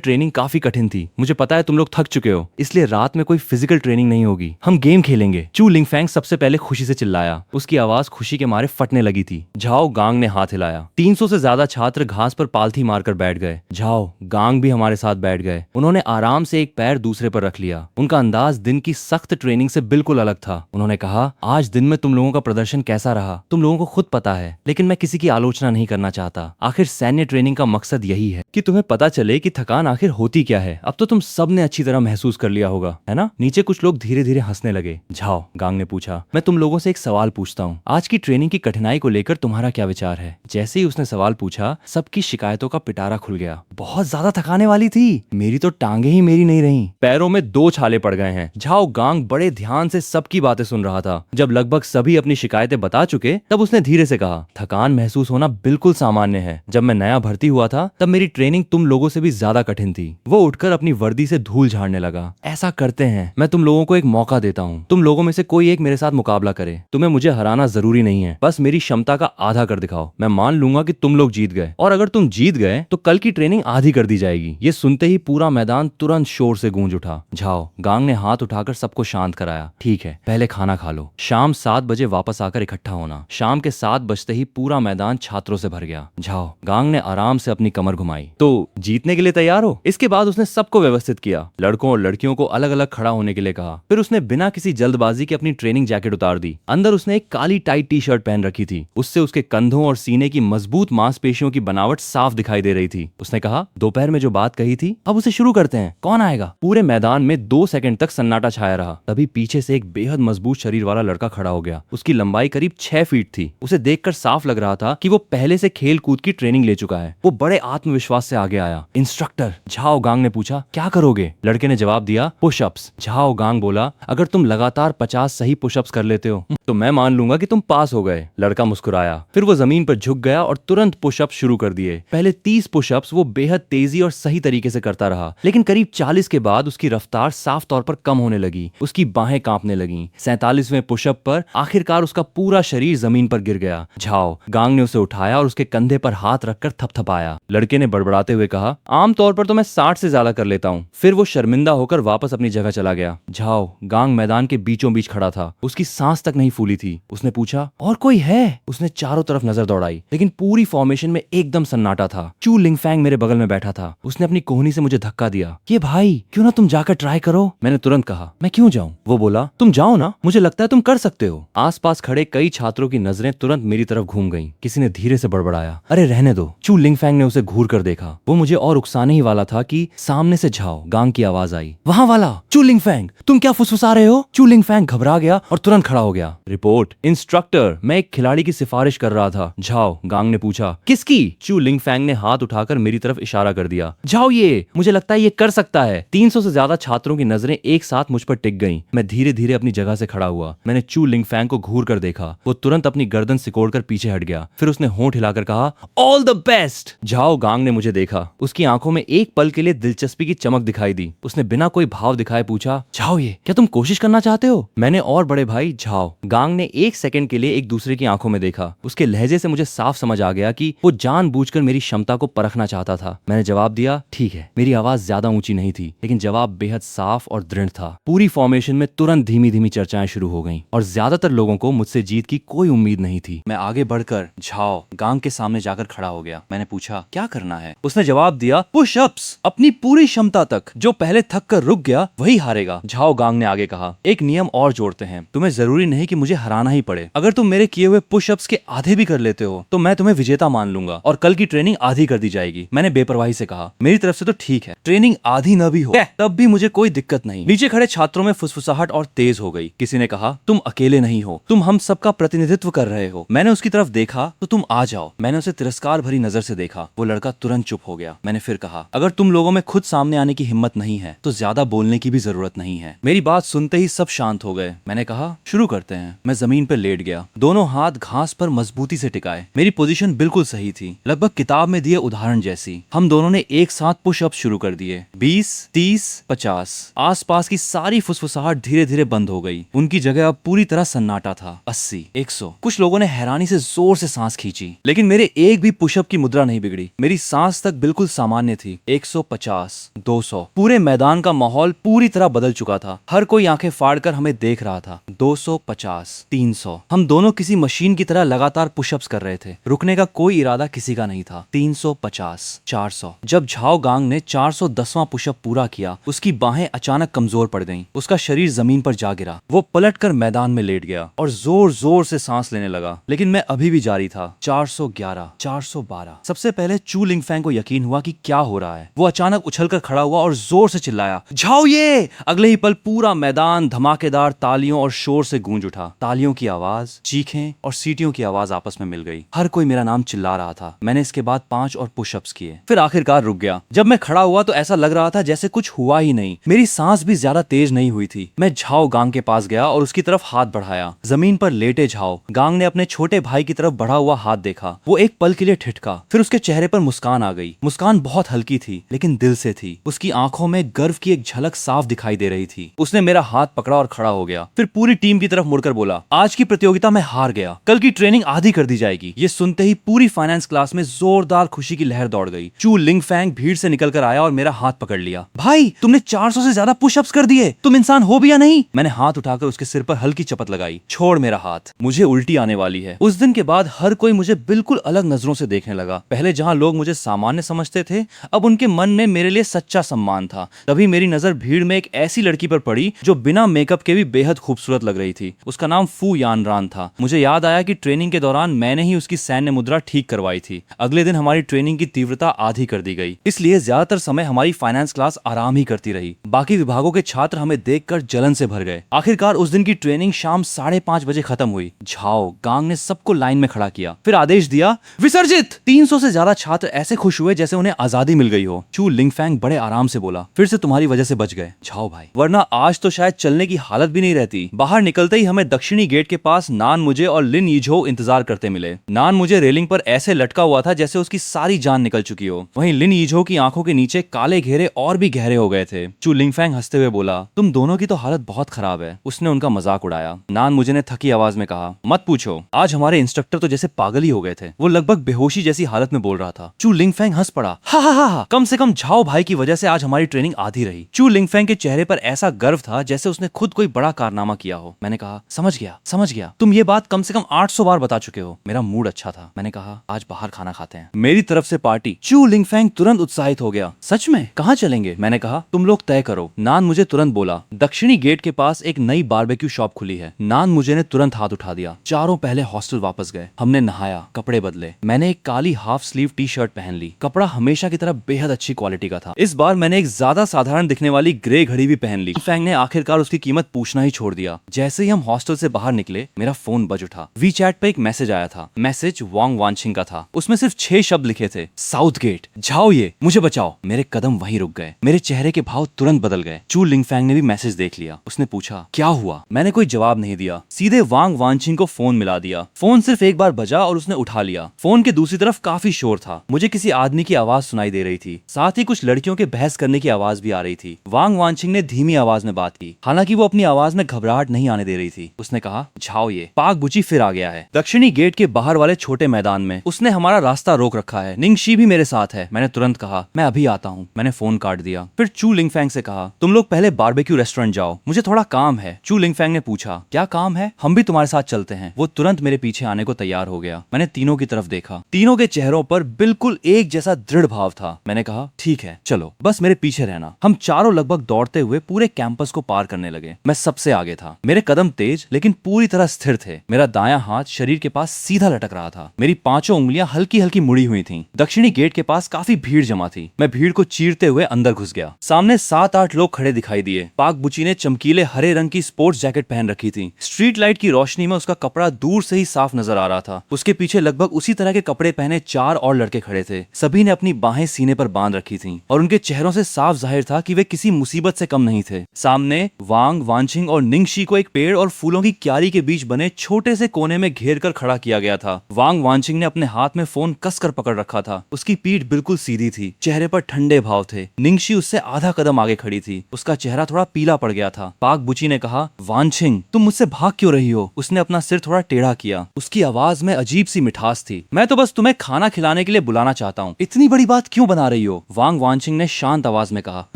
ट्रेनिंग काफी कठिन थी। मुझे पता है तुम लोग थक चुके हो, इसलिए रात में कोई फिजिकल ट्रेनिंग नहीं होगी, हम गेम खेलेंगे। चू लिंगफैंग सबसे पहले खुशी से चिल्लाया। उसकी आवाज खुशी के मारे फटने लगी थी। झाओ गांग ने हाथ हिलाया। 300 से ज्यादा छात्र घास पर पालथी मारकर बैठ गए। झाओ गांग भी हमारे साथ बैठ गए। उन्होंने आराम से एक पैर दूसरे पर रख लिया। उनका अंदाज दिन की सख्त ट्रेनिंग से बिल्कुल अलग था। उन्होंने कहा, आज दिन में तुम लोगों का प्रदर्शन कैसा रहा तुम लोगों को खुद पता है, लेकिन मैं किसी की आलोचना नहीं करना चाहता। आखिर सैन्य ट्रेनिंग का मकसद यही है कि तुम्हें पता चले कि थकान आखिर होती क्या है। अब तो तुम सब ने अच्छी तरह महसूस कर लिया होगा, है ना? नीचे कुछ लोग धीरे धीरे हंसने लगे। झाओ गांग ने पूछा, मैं तुम लोगों से एक सवाल पूछता हूँ, आज की ट्रेनिंग की कठिनाई को लेकर तुम्हारा क्या विचार है? जैसे ही उसने सवाल पूछा, सबकी शिकायतों का पिटारा खुल गया। बहुत ज्यादा थकाने वाली थी, मेरी तो टांगे ही मेरी नहीं रही, पैरों में 2 छाले पड़ गए हैं। झाओ गांग बड़े ध्यान से सबकी बातें सुन रहा था। जब लगभग सभी अपनी शिकायतें बता चुके, तब उसने धीरे से कहा, थकान महसूस होना बिल्कुल सामान्य है। जब मैं नया भर्ती हुआ था, तब मेरी ट्रेनिंग तुम लोगों से भी ज्यादा कठिन थी। वो उठकर अपनी वर्दी से धूल झाड़ने लगा। ऐसा करते हैं, मैं तुम लोगों को एक मौका देता हूँ। तुम लोगों में से कोई एक मेरे साथ मुकाबला करे। तुम्हें मुझे हराना जरूरी नहीं है, बस मेरी क्षमता का आधा कर दिखाओ। मैं मान लूंगा कि तुम लोग जीत गए, और अगर तुम जीत गए तो कल की ट्रेनिंग आधी कर दी जाएगी। ये सुनते ही पूरा मैदान तुरंत शोर से गूंज उठा। झाओ गांग ने हाथ उठाकर सबको शांत कराया। ठीक है, पहले खाना खा लो, शाम 7 बजे वापस आकर इकट्ठा होना। शाम के 7 बजते ही पूरा मैदान छात्रों से भर गया। झाओ गांग ने आराम से अपनी कमर घुमाई। तो जीतने के लिए तैयार हो? इसके बाद उसने सबको व्यवस्थित किया। लड़कों और लड़कियों को अलग अलग खड़ा होने के लिए कहा। फिर उसने बिना किसी जल्दबाजी के अपनी ट्रेनिंग जैकेट उतार दी। अंदर उसने एक काली टाइट टी शर्ट पहन रखी थी। उससे उसके कंधों और सीने की मजबूत मांसपेशियों की बनावट साफ दिखाई दे रही थी। उसने कहा, दोपहर में जो बात कही थी, अब उसे शुरू करते हैं। कौन आएगा? पूरे मैदान में 2 सेकंड तक सन्नाटा छाया रहा। तभी पीछे से एक बेहद मजबूत शरीर वाला लड़का खड़ा हो गया। उसकी लंबाई करीब 6 फीट थी। उसे देखकर साफ लग रहा था कि वो पहले से खेल कूद की ट्रेनिंग ले चुका है। वो बड़े आत्मविश्वास से आगे आया। इंस्ट्रक्टर, झाओ गांग ने पूछा, क्या करोगे? लड़के ने जवाब दिया, पुशअप्स। झाओ गांग बोला, अगर तुम लगातार 50 सही पुशअप्स कर लेते हो तो मैं मान लूंगा कि तुम पास हो गए। लड़का मुस्कुराया। फिर वो जमीन पर झुक गया और तुरंत पुशअप्स शुरू कर दिए। पहले 30 पुशअप्स वो बेहद तेजी और सही तरीके से करता रहा, लेकिन करीब 40 के बाद उसकी रफ्तार साफ तौर पर कम होने लगी। उसकी बाहें कांपने लगीं। 47वें पुशअप पर आखिरकार उसका पूरा शरीर जमीन पर गिर गया। झाओ गांग ने उसे उठाया और उसके कंधे पर हाथ रखकर थपथपाया। लड़के ने बड़बड़ाते हुए कहा, आमतौर पर तो मैं 60 से ज्यादा कर लेता हूँ। फिर वो शर्मिंदा होकर वापस अपनी जगह चला गया। झाओ गांग मैदान के बीचों बीच खड़ा था। उसकी सांस तक नहीं फूली थी। उसने पूछा, और कोई है? उसने चारों तरफ नजर दौड़ाई, लेकिन पूरी फॉर्मेशन में एकदम सन्नाटा था। चू लिंगफैंग मेरे बगल में बैठा था। उसने अपनी कोहनी से मुझे धक्का दिया। ये भाई, क्यों ना तुम जाकर ट्राई करो? मैंने तुरंत कहा, मैं क्यों जाऊं? वो बोला, तुम जाओ ना, मुझे लगता है तुम कर सकते हो। आसपास खड़े कई छात्रों की नजरें तुरंत मेरी तरफ घूम गईं। किसी ने धीरे से बड़बड़ाया, अरे रहने दो। चू लिंगफैंग ने उसे घूर कर देखा। वो मुझे और उकसाने ही वाला था कि सामने से झाओ गांग की आवाज आई, वहां वाला चू लिंगफैंग, तुम क्या फुसफुसा रहे हो? चू लिंगफैंग घबरा गया और तुरंत खड़ा हो गया। रिपोर्ट, इंस्ट्रक्टर, मैं एक खिलाड़ी की सिफारिश कर रहा था। झाओ गांग ने पूछा, किसकी? चू लिंगफैंग ने हाथ उठाकर मेरी तरफ इशारा कर दिया। झाओ, ये मुझे लगता है ये कर सकता है। 300 से ज्यादा छात्रों की नजरें एक साथ मुझ पर टिक गईं। मैं धीरे धीरे अपनी जगह से खड़ा हुआ। मैंने चू लिंगफैंग को घूर कर देखा। वो तुरंत अपनी गर्दन सिकोड़कर पीछे हट गया। फिर उसने होंठ हिलाकर कहा, ऑल द बेस्ट। झाओ गांग ने मुझे देखा। उसकी आंखों में एक पल के लिए दिलचस्पी की चमक दिखाई दी। उसने बिना कोई भाव दिखाए पूछा, झाओ, ये क्या तुम कोशिश करना चाहते हो? मैंने और बड़े भाई झाओ गांग ने 1 सेकंड के लिए एक दूसरे की आंखों में देखा। उसके लहजे से मुझे साफ समझ आ गया कि वो जानबूझकर मेरी क्षमता को परखना चाहता था। मैंने जवाब दिया, ठीक है। मेरी आवाज ज्यादा ऊंची नहीं थी, लेकिन जवाब बेहद साफ और दृढ़ था। पूरी फॉर्मेशन में तुरंत धीमी धीमी चर्चाएं शुरू हो गईं और ज्यादातर लोगों को मुझसे जीत की कोई उम्मीद नहीं थी। मैं आगे बढ़कर झाओ गांग के सामने जाकर खड़ा हो गया। मैंने पूछा, क्या करना है? उसने जवाब दिया, पुशअप्स, अपनी पूरी क्षमता तक। जो पहले थक कर रुक गया वही हारेगा। झाओ गांग ने आगे कहा, एक नियम और जोड़ते हैं, तुम्हें जरूरी नहीं कि मुझे हराना ही पड़े। अगर तुम मेरे किए हुए पुशअप्स के आधे भी कर लेते हो तो मैं तुम्हें विजेता मान लूंगा और कल की ट्रेनिंग आधी कर दी जाएगी। मैंने बेपरवाही से कहा, मेरी तरफ से तो ठीक है, ट्रेनिंग आधी न भी हो तब भी मुझे कोई दिक्कत नहीं। नीचे खड़े छात्रों में फुसफुसाहट और तेज हो गई। किसी ने कहा, तुम अकेले नहीं हो, तुम हम सबका प्रतिनिधित्व कर रहे हो। मैंने उसकी तरफ देखा तो तुम आ जाओ। मैंने उसे तिरस्कार भरी नजर से देखा। वो लड़का तुरंत चुप हो गया। मैंने फिर कहा, अगर तुम लोगों में खुद सामने आने की हिम्मत हिम्मत नहीं है तो ज्यादा बोलने की भी जरूरत नहीं है। मेरी बात सुनते ही सब शांत हो गए। मैंने कहा शुरू करते हैं। मैं जमीन पर लेट गया, दोनों हाथ घास पर मजबूती से टिकाए। मेरी पोजीशन बिल्कुल सही थी, लगभग किताब में दिए उदाहरण जैसी। हम दोनों ने एक साथ पुशअप शुरू कर दिए। 20, 30, 50। आसपास की सारी फुसफुसाहट धीरे धीरे बंद हो गई। उनकी जगह अब पूरी तरह सन्नाटा था। 80, 100। कुछ लोगों ने हैरानी से जोर से सांस खींची, लेकिन मेरे एक भी पुशअप की मुद्रा नहीं बिगड़ी। मेरी सांस तक बिल्कुल सामान्य थी। 150, 200। पूरे मैदान का माहौल पूरी तरह बदल चुका था। हर कोई आंखें फाड़कर हमें देख रहा था। 250, 300। हम दोनों किसी मशीन की तरह लगातार पुशअप्स कर रहे थे। रुकने का कोई इरादा किसी का नहीं था। 350, 400। जब झाओ गांग ने 410वां पुशअप पूरा किया, उसकी बाहें अचानक कमजोर पड़ गईं। उसका शरीर जमीन पर जा गिरा। वो पलटकर मैदान में लेट गया और जोर जोर से सांस लेने लगा, लेकिन मैं अभी भी जारी था। 411, 412। सबसे पहले चू लिंगफैंग को यकीन हुआ कि क्या हो रहा है। वो अचानक उछलकर खड़ा हुआ और जोर से चिल्लाया, झाओ ये! अगले ही पल पूरा मैदान धमाकेदार तालियों और शोर से गूंज उठा। तालियों की आवाज, चीखें और सीटियों की आवाज आपस में मिल गई। हर कोई मेरा नाम चिल्ला रहा था। मैंने इसके बाद 5 और पुशअप्स किए, फिर आखिरकार रुक गया। जब मैं खड़ा हुआ तो ऐसा लग रहा था जैसे कुछ हुआ ही नहीं। मेरी सांस भी ज्यादा तेज नहीं हुई थी। मैं झाओ गांग के पास गया और उसकी तरफ हाथ बढ़ाया। जमीन पर लेटे झाओ गांग ने अपने छोटे भाई की तरफ बढ़ा हुआ हाथ देखा। वो एक पल के लिए ठिठका, फिर उसके चेहरे पर मुस्कान आ गई। मुस्कान बहुत हल्की थी, लेकिन दिल से थी। उसकी आंखों में गर्व की एक झलक साफ दिखाई दे रही थी। उसने मेरा हाथ पकड़ा और खड़ा हो गया, फिर पूरी टीम की तरफ मुड़कर बोला, आज की प्रतियोगिता में हार गया, कल की ट्रेनिंग आधी कर दी जाएगी। ये सुनते ही पूरी फाइनेंस क्लास में जोरदार खुशी की लहर दौड़ गई। चू लिंगफैंग भीड़ से निकलकर आया और मेरा हाथ पकड़ लिया। भाई, तुमने 400 से ज्यादा पुशअप्स कर दिए, तुम इंसान हो भी या नहीं? मैंने हाथ उठाकर उसके सिर पर हल्की चपत लगाई। छोड़ मेरा हाथ, मुझे उल्टी आने वाली है। उस दिन के बाद हर कोई मुझे बिल्कुल अलग नजरों से देखने लगा। पहले जहां लोग मुझे सामान्य समझते थे, अब उनके मन में मेरे लिए सच्चा सम्मान था। तभी मेरी नजर भीड़ में एक ऐसी लड़की पर पड़ी जो बिना मेकअप के भी बेहद खूबसूरत लग रही थी। उसका नाम फू यानरान था। मुझे याद आया कि ट्रेनिंग के दौरान मैंने ही उसकी सैन्य मुद्रा ठीक करवाई थी। अगले दिन हमारी ट्रेनिंग की तीव्रता आधी कर दी गई, इसलिए ज्यादातर समय हमारी फाइनेंस क्लास आराम ही करती रही। बाकी विभागों के छात्र हमें देखकर जलन से भर गए। आखिरकार उस दिन की ट्रेनिंग शाम 5:30 बजे खत्म हुई। झाओ गांग ने सबको लाइन में खड़ा किया, फिर आदेश दिया, विसर्जित। 300 से ज्यादा छात्र ऐसे खुश हुए जैसे उन्हें आजादी मिल गई हो। चू लिंगफैंग बड़े आराम से बोला, फिर से तुम्हारी वजह से बच गए झाओ भाई, वरना आज तो शायद चलने की हालत भी नहीं रहती। बाहर निकलते ही हमें दक्षिणी गेट के पास नान मुझे और लिन यीझो इंतजार करते मिले। नान मुझे रेलिंग पर ऐसे लटका हुआ था जैसे उसकी सारी जान निकल चुकी हो। वहीं लिन यीझो की आंखों के नीचे काले घेरे और भी गहरे हो गए थे। चू लिंगफैंग हंसते हुए बोला, तुम दोनों की तो हालत बहुत खराब है। उसने उनका मजाक उड़ाया। नान मुझे ने थकी आवाज में कहा, मत पूछो, आज हमारे इंस्ट्रक्टर तो जैसे पागल ही हो गए थे। वो लगभग बेहोशी जैसी हालत में बोल रहा था। चू लिंगफैंग हंस पड़ा, हा हा हा, कम से कम झाओ भाई की वजह से आज हमारी ट्रेनिंग आधी रही। चू लिंगफैंग के चेहरे पर ऐसा गर्व था जैसे उसने खुद कोई बड़ा कारनामा किया हो। मैंने कहा, समझ गया, तुम ये बात कम से कम 800 बार बता चुके हो। मेरा मूड अच्छा था। मैंने कहा, आज बाहर खाना खाते हैं, मेरी तरफ से पार्टी। चू लिंगफैंग तुरंत उत्साहित हो गया। सच में? कहाँ चलेंगे? मैंने कहा, तुम लोग तय करो। नान मुझे तुरंत बोला, दक्षिणी गेट के पास एक नई बारबेक्यू शॉप खुली है। नान मुझे ने तुरंत हाथ उठा दिया। चारों पहले हॉस्टल वापस गए। हमने नहाया, कपड़े बदले। मैंने एक काली हाफ स्लीव टी शर्ट पहन ली। कपड़ा हमेशा की तरह बेहद अच्छी क्वालिटी का था। इस बार मैंने एक ज्यादा साधारण दिखने वाली ग्रे घड़ी भी पहन ली। फैंग ने आखिरकार उसकी कीमत पूछना ही छोड़ दिया। जैसे ही हम हॉस्टल से बाहर निकले, मेरा फोन बज उठा। वी चैट पे एक मैसेज आया था। मैसेज वांग वानचिंग का था। उसमें सिर्फ 6 शब्द लिखे थे, साउथ गेट, झाओ ये, मुझे बचाओ। मेरे कदम वहीं रुक गए। मेरे चेहरे के भाव तुरंत बदल गए। चू लिंगफैंग ने भी मैसेज देख लिया। उसने पूछा, क्या हुआ? मैंने कोई जवाब नहीं दिया। सीधे वांग वानचिंग को फोन मिला दिया। फोन सिर्फ एक बार बजा और उसने उठा लिया। फोन के दूसरी तरफ काफी शोर था। मुझे किसी आदमी की आवाज सुनाई दे रही थी। साथ ही कुछ लड़कियों के बहस करने की आवाज भी आ रही थी। वांग वानचिंग ने धीमी आवाज में बात की, हालांकि वो अपनी आवाज में घबराहट नहीं आने दे रही थी। उसने कहा, झाओ ये, पाक बुची फिर आ गया है दक्षिणी गेट के बाहर वाले छोटे मैदान में। उसने हमारा रास्ता रोक रखा है। निंगशी भी मेरे साथ है। मैंने तुरंत कहा, मैं अभी आता हूँ। मैंने फोन काट दिया। फिर चू लिंगफैंग से कहा, तुम लोग पहले बारबेक्यू रेस्टोरेंट जाओ, मुझे थोड़ा काम है। चू लिंगफैंग ने पूछा, क्या काम है? हम भी तुम्हारे साथ चलते हैं। वो तुरंत मेरे पीछे आने को तैयार हो गया। मैंने तीनों की तरफ देखा। तीनों के चेहरों पर बिल्कुल एक जैसा दृढ़ भाव था। मैंने कहा, ठीक है, चलो, बस मेरे पीछे रहना। हम चारों लगभग दौड़ते हुए पूरे कैंपस को पार करने लगे। मैं सबसे आगे था। मेरे कदम तेज लेकिन पूरी तरह स्थिर थे। मेरा दायां हाथ शरीर के पास सीधा लटक रहा था। मेरी 5 उंगलियां हल्की हल्की मुड़ी हुई थीं। दक्षिणी गेट के पास काफी भीड़ जमा थी। मैं भीड़ को चीरते हुए अंदर घुस गया। सामने 7-8 लोग खड़े दिखाई दिए। पाक बुची ने चमकीले हरे रंग की स्पोर्ट्स जैकेट पहन रखी थी। स्ट्रीट लाइट की रोशनी में उसका कपड़ा दूर से ही साफ नजर आ रहा था। उसके पीछे लगभग उसी तरह के कपड़े पहने 4 और लड़के खड़े थे। सभी ने अपनी बाहें सीने पर बांध रखी थीं और उनके चेहरों से साफ जाहिर था कि वे किसी मुसीबत से कम नहीं थे। सामने वांग वानचिंग और निंगशी को एक पेड़ और फूलों की क्यारी के बीच बने छोटे से कोने में घेर कर खड़ा किया गया था। वांग वानचिंग ने अपने हाथ में फोन कसकर पकड़ रखा था। उसकी पीठ बिल्कुल सीधी थी, चेहरे पर ठंडे भाव थे। निंगशी उससे आधा कदम आगे खड़ी थी, उसका चेहरा थोड़ा पीला पड़ गया था। पाक बुची ने कहा, वानचिंग तुम मुझसे भाग क्यों रही हो? उसने अपना सिर थोड़ा टेढ़ा किया। उसकी आवाज में अजीब सी मिठास थी। मैं तो बस तुम्हें खाना खिलाने के लिए बुलाना चाहता हूँ, इतनी बड़ी बात क्यों बना रही हो? वांग वानचिंग ने शांत आवाज में कहा,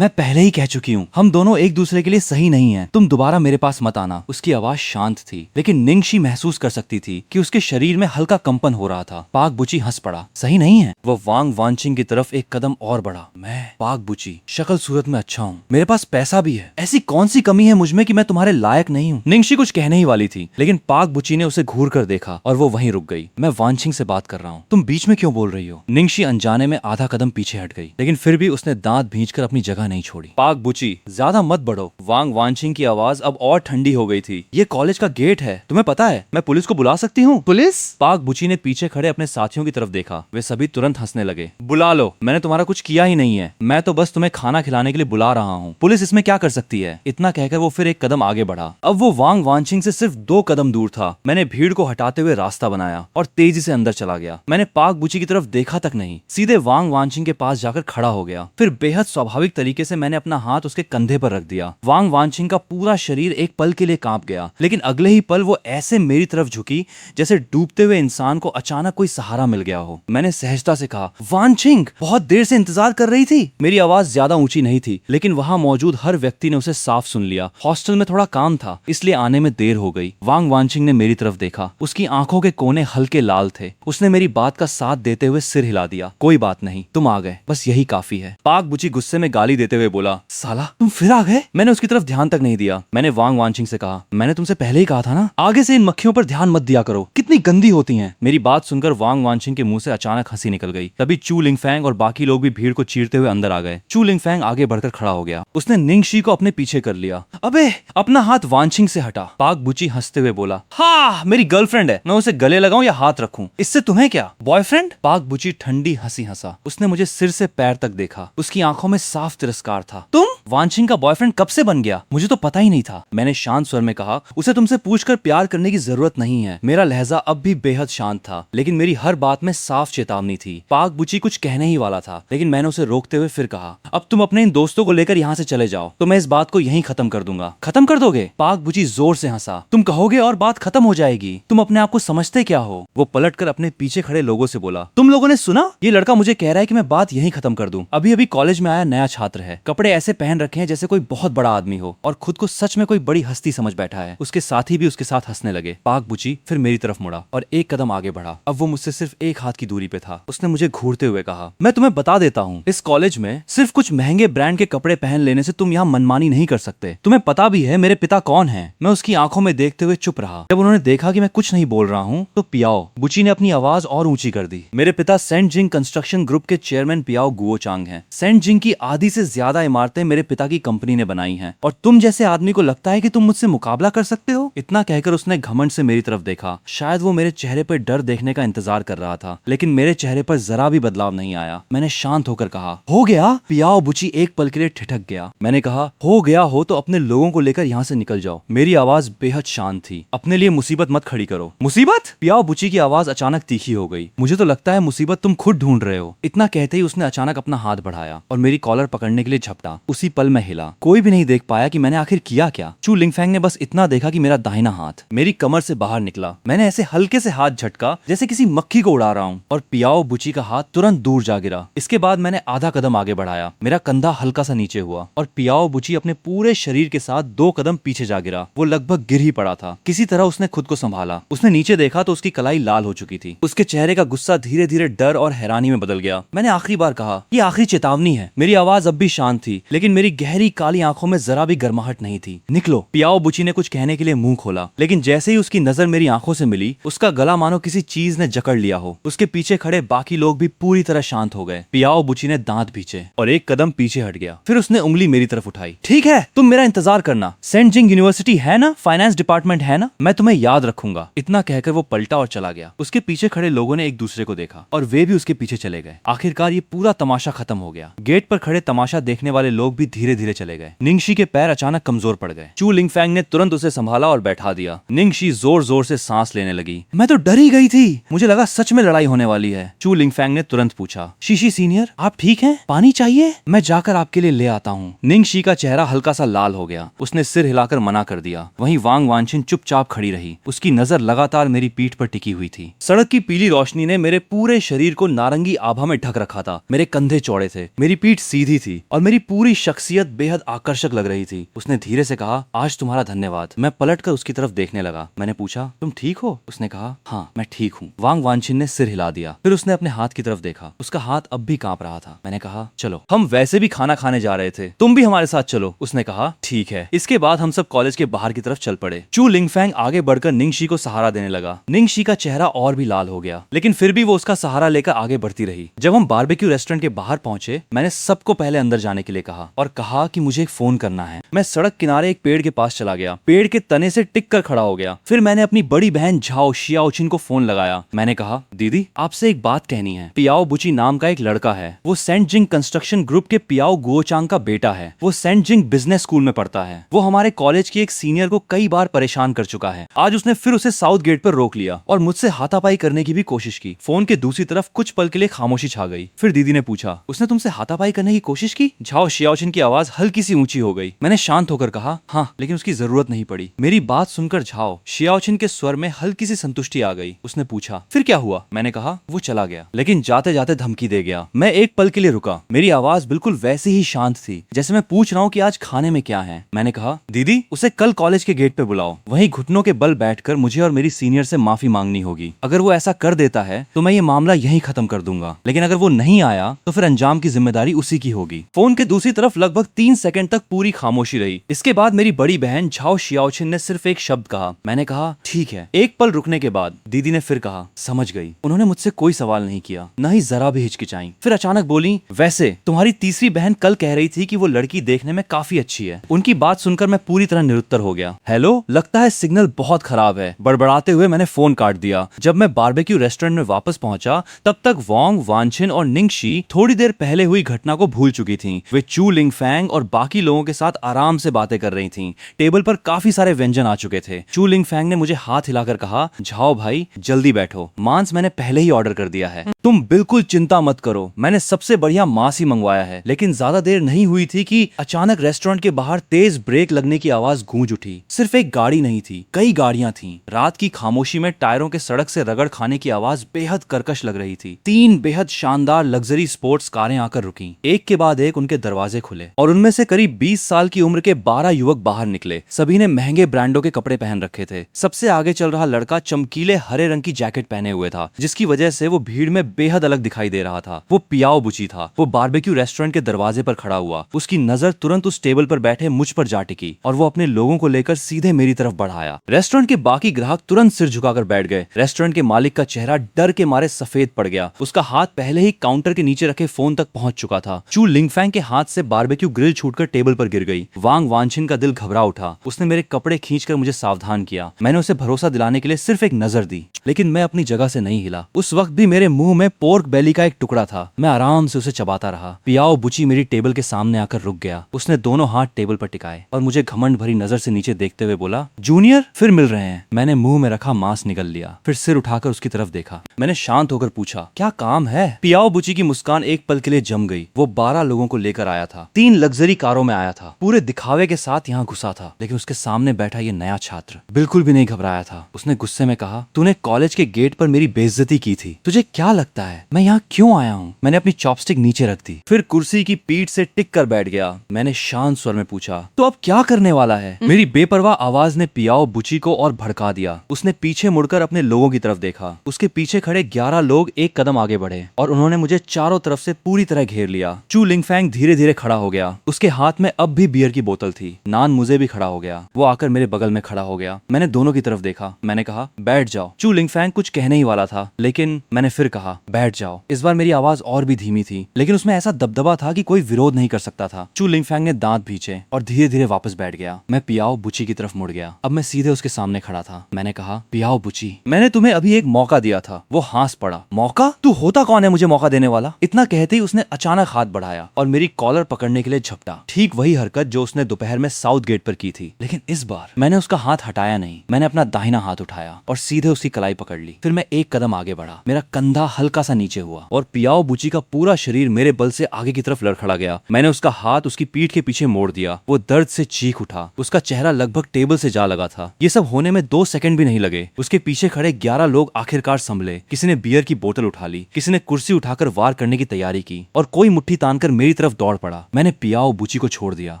मैं पहले ही कह चुकी हूँ, हम दोनों एक दूसरे के लिए सही नहीं हैं। तुम दोबारा मेरे पास मत आना। उसकी आवाज शांत थी, लेकिन निंगशी महसूस कर सकती थी कि उसके शरीर में हल्का कंपन हो रहा था। पाक बुची हंस पड़ा। सही नहीं है? वो वांग वानचिंग की तरफ एक कदम और बढ़ा। मैं पाक बुची, शक्ल सूरत में अच्छा हूँ, मेरे पास पैसा भी है, ऐसी कौन सी कमी है मुझमें कि मैं तुम्हारे लायक नहीं हूँ? निंगशी कुछ कहने ही वाली थी, लेकिन पाक बुची ने उसे घूर कर देखा और वो वहीं रुक गई। मैं वानचिंग से बात कर रहा हूँ, तुम बीच में क्यों बोल रही हो? निंगशी अनजाने में आधा कदम पीछे हट गई, लेकिन फिर भी उसने दांत भींचकर अपनी जगह नहीं छोड़ी। पाक बुची, ज्यादा मत बढ़ो। वांग वानचिंग की आवाज अब और ठंडी हो गई थी। ये कॉलेज का गेट है, तुम्हें पता है, मैं पुलिस को बुला सकती हूँ। पुलिस? पाक बुची ने पीछे खड़े अपने साथियों की तरफ देखा। वे सभी तुरंत हंसने लगे। बुला लो, मैंने तुम्हारा कुछ किया ही नहीं है, मैं तो बस तुम्हें खाना खिलाने के लिए बुला रहा हूँ। पुलिस इसमें क्या कर सकती है? इतना कहकर वो फिर एक कदम आगे बढ़ा। अब वो वांग वानचिंग से सिर्फ 2 कदम दूर था। मैंने भीड़ को हटाते हुए रास्ता बनाया और तेजी से अंदर चला गया। मैंने पाक बुची की तरफ देखा तक नहीं, सीधे वांग वानचिंग के पास जाकर खड़ा हो गया। फिर बेहद स्वाभाविक तरीके से मैंने अपना हाथ उसके कंधे पर रख दिया। वांग वानचिंग का पूरा शरीर एक पल के लिए कांप गया, लेकिन अगले ही पल वो ऐसे मेरी तरफ झुकी जैसे डूबते हुए इंसान को अचानक कोई सहारा मिल गया हो। मैंने सहजता से कहा, वानचिंग, बहुत देर से इंतजार कर रही थी। मेरी आवाज ज्यादा ऊंची नहीं थी, लेकिन वहां मौजूद हर व्यक्ति ने उसे साफ सुन लिया। हॉस्टल में थोड़ा काम था, इसलिए आने में देर हो गई। वांग वानचिंग ने मेरी तरफ देखा। उसकी आंखों के कोने हल्के लाल थे। उसने मेरी बात का साथ देते हुए सिर हिला दिया। कोई बात नहीं, तुम आ गए, बस यही काफी है। पाक बुची गुस्से में गाली देते हुए बोला, साला तुम फिर आ गए? मैंने उसकी तरफ ध्यान तक नहीं दिया। मैंने वांग वानचिंग से कहा, मैंने तुमसे पहले ही कहा था ना, आगे से इन मक्खियों पर ध्यान मत दिया करो, कितनी गंदी होती हैं। मेरी बात सुनकर वांग वानचिंग के मुंह से अचानक हंसी निकल गई। तभी चू लिंगफैंग और बाकी लोग भी भीड़ को चीरते हुए अंदर आ गए। चू लिंगफैंग आगे बढ़कर खड़ा हो गया। उसने निंगशी को अपने पीछे कर लिया। अबे, अपना हाथ वानचिंग से हटा। पाक बुची हंसते हुए बोला, हाँ मेरी गर्लफ्रेंड है, मैं उसे गले लगाऊं या हाथ रखूं, इससे तुम्हें क्या? बॉयफ्रेंड? पाक बुची ठंडी हंसी हंसा। उसने मुझे सिर से पैर तक देखा। उसकी आंखों में साफ तिरस्कार था। तुम वानचिंग का बॉयफ्रेंड कब से बन गया? मुझे तो पता ही नहीं था। मैंने शांत स्वर में कहा, उसे तुमसे पूछकर प्यार करने की जरूरत नहीं है। मेरा लहजा अब भी बेहद शांत था, लेकिन मेरी हर बात में साफ चेतावनी थी। पाक बुची कुछ कहने ही वाला था, लेकिन मैंने उसे रोकते हुए फिर कहा, अब तुम अपने इन दोस्तों को लेकर यहाँ से चले जाओ, तो मैं इस बात को यहीं खत्म कर दूंगा। खत्म कर दोगे? पाक बुची जोर से हंसा। तुम कहोगे और बात खत्म हो जाएगी? तुम अपने आप को समझते क्या हो? वो पलटकर अपने पीछे खड़े लोगों से बोला, तुम लोगों ने सुना? ये लड़का मुझे कह रहा है कि मैं बात यहीं खत्म कर दूं। अभी अभी कॉलेज में आया नया छात्र है, कपड़े ऐसे पहन रखे हैं जैसे कोई बहुत बड़ा आदमी हो और खुद को सच में कोई बड़ी हस्ती समझ बैठा है। उसके साथी भी उसके साथ हंसने लगे। पाक बुची फिर मेरी तरफ मुड़ा और एक कदम आगे बढ़ा। अब वो मुझसे सिर्फ एक हाथ की दूरी पे था। उसने मुझे घूरते हुए कहा, मैं तुम्हें बता देता हूँ, इस कॉलेज में सिर्फ कुछ महंगे ब्रांड के कपड़े पहन लेने से तुम यहाँ मनमानी नहीं कर सकते। तुम्हें पता भी है मेरे पिता कौन है? मैं उसकी आंखों में देखते हुए चुप रहा। जब उन्होंने देखा कि मैं कुछ नहीं बोल रहा हूँ तो पियाओ बुची ने अपनी आवाज और ऊंची कर दी। मेरे पिता सेंट जिंग कंस्ट्रक्शन ग्रुप के चेयरमैन पियाओ गुओचांग हैं। सेंट जिंग की आधी से ज्यादा इमारतें मेरे पिता की कंपनी ने बनाई हैं और तुम जैसे आदमी को लगता है कि तुम मुझसे मुकाबला कर सकते हो? इतना कहकर उसने घमंड से मेरी तरफ देखा। शायद वो मेरे चेहरे पर डर देखने का इंतजार कर रहा था, लेकिन मेरे चेहरे पर जरा भी बदलाव नहीं आया। मैंने शांत होकर कहा, हो गया? पियाओ बुची एक पल के लिए ठिठक गया। मैंने कहा, हो गया हो तो अपने लोगों को लेकर यहाँ से निकल जाओ। मेरी आवाज बेहद शांत थी। अपने लिए मुसीबत मत खड़ी करो। मुसीबत? पियाओ बुची की आवाज अचानक तीखी हो गई। मुझे तो लगता है मुसीबत तुम खुद ढूंढ रहे हो। इतना कहते ही उसने अचानक अपना हाथ बढ़ाया और मेरी कॉलर पकड़ने के लिए झपटा। उसी पल मैं हिला। कोई भी नहीं देख पाया कि मैंने आखिर किया क्या। चू लिंगफैंग ने बस इतना देखा कि मेरा दाहिना हाथ मेरी कमर से बाहर निकला। मैंने ऐसे हल्के से हाथ झटका जैसे किसी मक्खी को उड़ा रहा हूँ और पियाओ बुची का हाथ तुरंत दूर जा गिरा। इसके बाद मैंने आधा कदम आगे बढ़ाया। मेरा कंधा हल्का सा नीचे हुआ और पियाओ बुची अपने पूरे शरीर के साथ 2 कदम पीछे जा गिरा। वो लगभग गिर ही पड़ा था। किसी तरह उसने खुद को संभाला। उसने नीचे देखा तो उसकी कलाई लाल हो चुकी थी। उसके चेहरे का गुस्सा धीरे धीरे डर और हैरानी में बदल गया। मैंने आखिरी बार कहा, ये आखिरी चेतावनी है। मेरी आवाज अब भी शांत थी, लेकिन मेरी गहरी काली आंखों में जरा भी गर्माहट नहीं थी। निकलो। पियाओ बुची ने कुछ कहने के लिए मुंह खोला, लेकिन जैसे ही उसकी नजर मेरी आंखों से मिली, उसका गला मानो किसी चीज ने जकड़ लिया हो। उसके पीछे खड़े बाकी लोग भी पूरी तरह शांत हो गए। पियाओ बुची ने दांत भींचे और एक कदम पीछे हट गया। फिर उसने उंगली मेरी तरफ उठाई। ठीक है, तुम मेरा इंतजार करना। सेंट जिंग यूनिवर्सिटी है ना, फाइनेंस डिपार्टमेंट है ना, मैं तुम्हें याद रखूंगा। इतना कहकर वो पलटा और चला गया। उसके पीछे खड़े लोगों ने एक दूसरे को देखा और वे भी उसके पीछे चले गए। आखिरकार ये पूरा तमाशा खत्म हो गया। गेट पर खड़े तमाशा देखने वाले लोग भी धीरे धीरे चले गए। निंगशी के पैर अचानक कमजोर पड़ गए। चू लिंगफैंग ने तुरंत उसे संभाला और बैठा दिया। निंगशी जोर जोर से सांस लेने लगी। मैं तो डर ही गई थी, मुझे लगा सच में लड़ाई होने वाली है। चू लिंगफैंग ने तुरंत पूछा, शीशी सीनियर आप ठीक हैं? पानी चाहिए? मैं जाकर आपके लिए ले आता हूँ। निंगशी का चेहरा हल्का सा लाल हो गया। उसने सिर हिलाकर मना कर दिया। वहीं वांग वानचिन चुपचाप खड़ी रही। उसकी नजर लगातार मेरी पीठ पर टिकी हुई थी। सड़क की पीली रोशनी ने मेरे पूरे शरीर को नारंगी आभा में ढक रखा था। मेरे कंधे चौड़े थे, मेरी पीठ सीधी थी और मेरी पूरी शख्सियत बेहद आकर्षक लग रही थी। उसने धीरे से कहा, आज तुम्हारा धन्यवाद। मैं पलटकर उसकी तरफ देखने लगा। मैंने पूछा, तुम ठीक हो? उसने कहा, हाँ मैं ठीक हूँ। वांग वानचिन ने सिर हिला दिया। फिर उसने अपने हाथ की तरफ देखा। उसका हाथ अब भी कांप रहा था। मैंने कहा, चलो हम वैसे भी खाना खाने जा रहे थे, तुम भी हमारे साथ चलो। उसने कहा, ठीक है। इसके बाद हम सब कॉलेज के बाहर की तरफ चल पड़े। चू लिंगफैंग आगे बढ़कर निंगशी को सहारा देने लगा। निंगशी का चेहरा और भी लाल हो गया, लेकिन फिर भी वो उसका सहारा लेकर आगे बढ़ती रही। जब हम बारबेक्यू रेस्टोरेंट के बाहर पहुंचे, मैंने सबको पहले अंदर जाने के लिए कहा और कहा कि मुझे एक फोन करना है। मैं सड़क किनारे एक पेड़ के पास चला गया, पेड़ के तने से टिक कर खड़ा हो गया। फिर मैंने अपनी बड़ी बहन झाओ शियाओचिन को फोन लगाया। मैंने कहा, दीदी आपसे एक बात कहनी है। पियाओ बुची नाम का एक लड़का है, वो सेंट जिंग कंस्ट्रक्शन ग्रुप के पियाओ गुओचांग का बेटा है। वो सेंट जिंग बिजनेस स्कूल में पढ़ता है। वो हमारे कॉलेज की एक सीनियर को कई बार परेशान कर चुका है। आज उसने फिर उसे साउथ गेट पर रोक लिया और मुझसे हाथापाई करने की भी कोशिश की। फोन के दूसरी तरफ कुछ पल के लिए खामोशी छा गई। फिर दीदी ने पूछा, उसने तुमसे हाथापाई करने की कोशिश की? झाओ शियाओचिन की आवाज हल्की सी ऊंची हो गई। मैंने शांत होकर कहा, हाँ, लेकिन उसकी जरूरत नहीं पड़ी। मेरी बात सुनकर झाओ शियाओचिन के स्वर में हल्की सी संतुष्टि आ गई। उसने पूछा, फिर क्या हुआ? मैंने कहा, वो चला गया, लेकिन जाते जाते धमकी दे गया। मैं एक पल के लिए रुका। मेरी आवाज बिल्कुल वैसे ही शांत थी जैसे मैं पूछ रहा हूँ कि आज खाने में क्या है। मैंने कहा, दीदी उसे कल कॉलेज के गेट पे बुलाओ। वहीं घुटनों के बल बैठकर मुझे और मेरी सीनियर से माफी मांगनी होगी। अगर वो ऐसा कर देता है तो मैं ये मामला यहीं खत्म कर दूंगा, लेकिन अगर वो नहीं आया तो फिर अंजाम की जिम्मेदारी उसी की होगी। फोन के दूसरी तरफ लगभग 3 सेकंड तक पूरी खामोशी रही। इसके बाद मेरी बड़ी बहन झाओ शियाओचिन ने सिर्फ एक शब्द कहा। मैंने कहा, ठीक है। एक पल रुकने के बाद दीदी ने फिर कहा, समझ गई। उन्होंने मुझसे कोई सवाल नहीं किया, न ही जरा भी हिचकिचाई। फिर अचानक बोली, वैसे तुम्हारी तीसरी बहन कल कह रही थी कि वो लड़की देखने में काफी अच्छी है। उनकी बात सुनकर मैं पूरी तरह निरुत्तर हो गया। हेलो, लगता है सिग्नल बहुत खराब है। बड़बड़ाते हुए मैंने फोन काट दिया। जब मैं बारबेक्यू रेस्टोरेंट में वापस पहुंचा, तब तक वांग वानचिन और निंगशी थोड़ी देर पहले हुई घटना को भूल चुकी थीं। वे चू लिंगफैंग और बाकी लोगों के साथ आराम से बातें कर रही थीं। टेबल पर काफी सारे व्यंजन आ चुके थे। चू लिंगफैंग ने मुझे हाथ हिलाकर कहा, झाओ भाई जल्दी बैठो, मांस मैंने पहले ही ऑर्डर कर दिया है। तुम बिल्कुल चिंता मत करो, मैंने सबसे बढ़िया मांस ही मंगवाया है। लेकिन ज्यादा देर नहीं हुई थी कि अचानक रेस्टोरेंट के बाहर तेज ब्रेक लगने की आवाज गूंज उठी। सिर्फ एक गाड़ी नहीं थी, कई गाड़ियां थीं। रात की खामोशी में टायरों के सड़क से रगड़ खाने की आवाज बेहद कर्कश लग रही थी। 3 बेहद शानदार लग्जरी स्पोर्ट्स कारें आकर रुकीं। एक के बाद एक उनके दरवाजे खुले और उनमें से करीब 20 साल की उम्र के 12 युवक बाहर निकले। सभी ने महंगे ब्रांडों के कपड़े पहन रखे थे। सबसे आगे चल रहा लड़का चमकीले हरे रंग की जैकेट पहने हुए था, जिसकी वजह से वो भीड़ में बेहद अलग दिखाई दे रहा था। वो पियाओ बुची था। वो बारबेक्यू रेस्टोरेंट के दरवाजे पर खड़ा हुआ। उसकी नजर तुरंत उस टेबल पर बैठे मुझ पर जा टिकी और वो अपने लोगों को लेकर सीधे मेरी तरफ बढ़ाया। रेस्टोरेंट के बाकी ग्राहक तुरंत सिर झुकाकर बैठ गए। रेस्टोरेंट के मालिक का चेहरा डर के मारे सफेद पड़ गया। उसका हाथ पहले ही काउंटर के नीचे रखे फोन तक पहुंच चुका था। चू लिंगफैंग के हाथ से बारबेक्यू ग्रिल छूटकर टेबल पर गिर गई। वांग वानचिन का दिल घबरा उठा। उसने मेरे कपड़े खींचकर मुझे सावधान किया। मैंने उसे भरोसा दिलाने के लिए सिर्फ एक नजर दी, लेकिन मैं अपनी जगह से नहीं हिला। उस वक्त भी मेरे मुंह में पोर्क बेली का एक टुकड़ा था। मैं आराम से उसे चबाता रहा। पियाओ बुची मेरी टेबल के सामने आकर रुक गया। उसने दोनों हाथ टेबल पर टिकाए और मुझे घमंड भरी नजर से नीचे देखते हुए बोला, जूनियर फिर मिल रहे हैं। मैंने मुंह में रखा मांस निगल लिया, फिर सिर उठाकर उसकी तरफ देखा। मैंने शांत होकर पूछा, क्या काम है? पियाओ बुची की मुस्कान एक पल के लिए जम गई। वो 12 लोगों को लेकर आया था। 3 लग्जरी कारों में आया था। पूरे दिखावे के साथ यहाँ घुसा था, लेकिन उसके सामने बैठा ये नया छात्र बिल्कुल भी नहीं घबराया था। उसने गुस्से में कहा, तूने कॉलेज के गेट पर मेरी बेइज्जती की थी। तुझे क्या लगता है मैं यहाँ क्यों आया हूँ? मैंने अपनी चॉपस्टिक नीचे रख दी, फिर कुर्सी की पीठ से टिक कर बैठ गया। मैंने शांत स्वर में पूछा, तो अब क्या करने वाला है? मेरी बेपरवाह आवाज ने पियाओ बुची को और भड़का दिया। उसने पीछे मुड़कर अपने लोगों की तरफ देखा। उसके पीछे खड़े 11 लोग एक कदम आगे बढ़े और उन्होंने मुझे चारों तरफ से पूरी तरह घेर लिया। चू लिंगफैंग धीरे धीरे खड़ा हो गया। उसके हाथ में अब भी बियर की बोतल थी। नान मुझे भी खड़ा हो गया। वो आकर मेरे बगल में खड़ा हो गया। मैंने दोनों की तरफ देखा। मैंने कहा, बैठ जाओ। चू लिंगफैंग कुछ कहने ही वाला था, लेकिन मैंने फिर कहा, बैठ जाओ। इस बार मेरी आवाज और भी धीमी थी, लेकिन उसमें ऐसा दबदबा था कि कोई विरोध नहीं कर सकता था। चू लिंगफैंग ने दांत भींचे और धीरे धीरे वापस बैठ गया। मैं पियाओ बुची की तरफ मुड़ गया। अब मैं सीधे उसके सामने खड़ा था। मैंने कहा, पियाओ बुची, मैंने तुम्हें अभी एक मौका दिया था। वो हंस पड़ा। मौका? तू होता कौन है मुझे मौका देने वाला? इतना कहते ही उसने अचानक हाथ हाथ बढ़ाया और मेरी कॉलर पकड़ने के लिए झपटा। ठीक वही हरकत जो उसने दोपहर में साउथ गेट पर की थी, लेकिन इस बार मैंने उसका हाथ हटाया नहीं। मैंने अपना दाहिना हाथ उठाया और सीधे उसकी कलाई पकड़ ली। फिर मैं एक कदम आगे बढ़ा। मेरा कंधा हल्का सा नीचे हुआ और पियाओ बुची का पूरा शरीर मेरे बल से आगे की तरफ लड़खड़ा गया। मैंने उसका हाथ उसकी पीठ के पीछे मोड़ दिया। वो दर्द से चीख उठा। उसका चेहरा लगभग टेबल से जा लगा था। ये सब होने में 2 सेकंड भी नहीं लगे। उसके पीछे खड़े 11 लोग आखिरकार संभले। किसी ने बियर की बोतल उठा ली, किसी ने कुर्सी उठाकर वार करने की तैयारी की और कोई मुट्ठी तानकर मेरी तरफ दौड़ पड़ा। मैंने पियाओ बुची को छोड़ दिया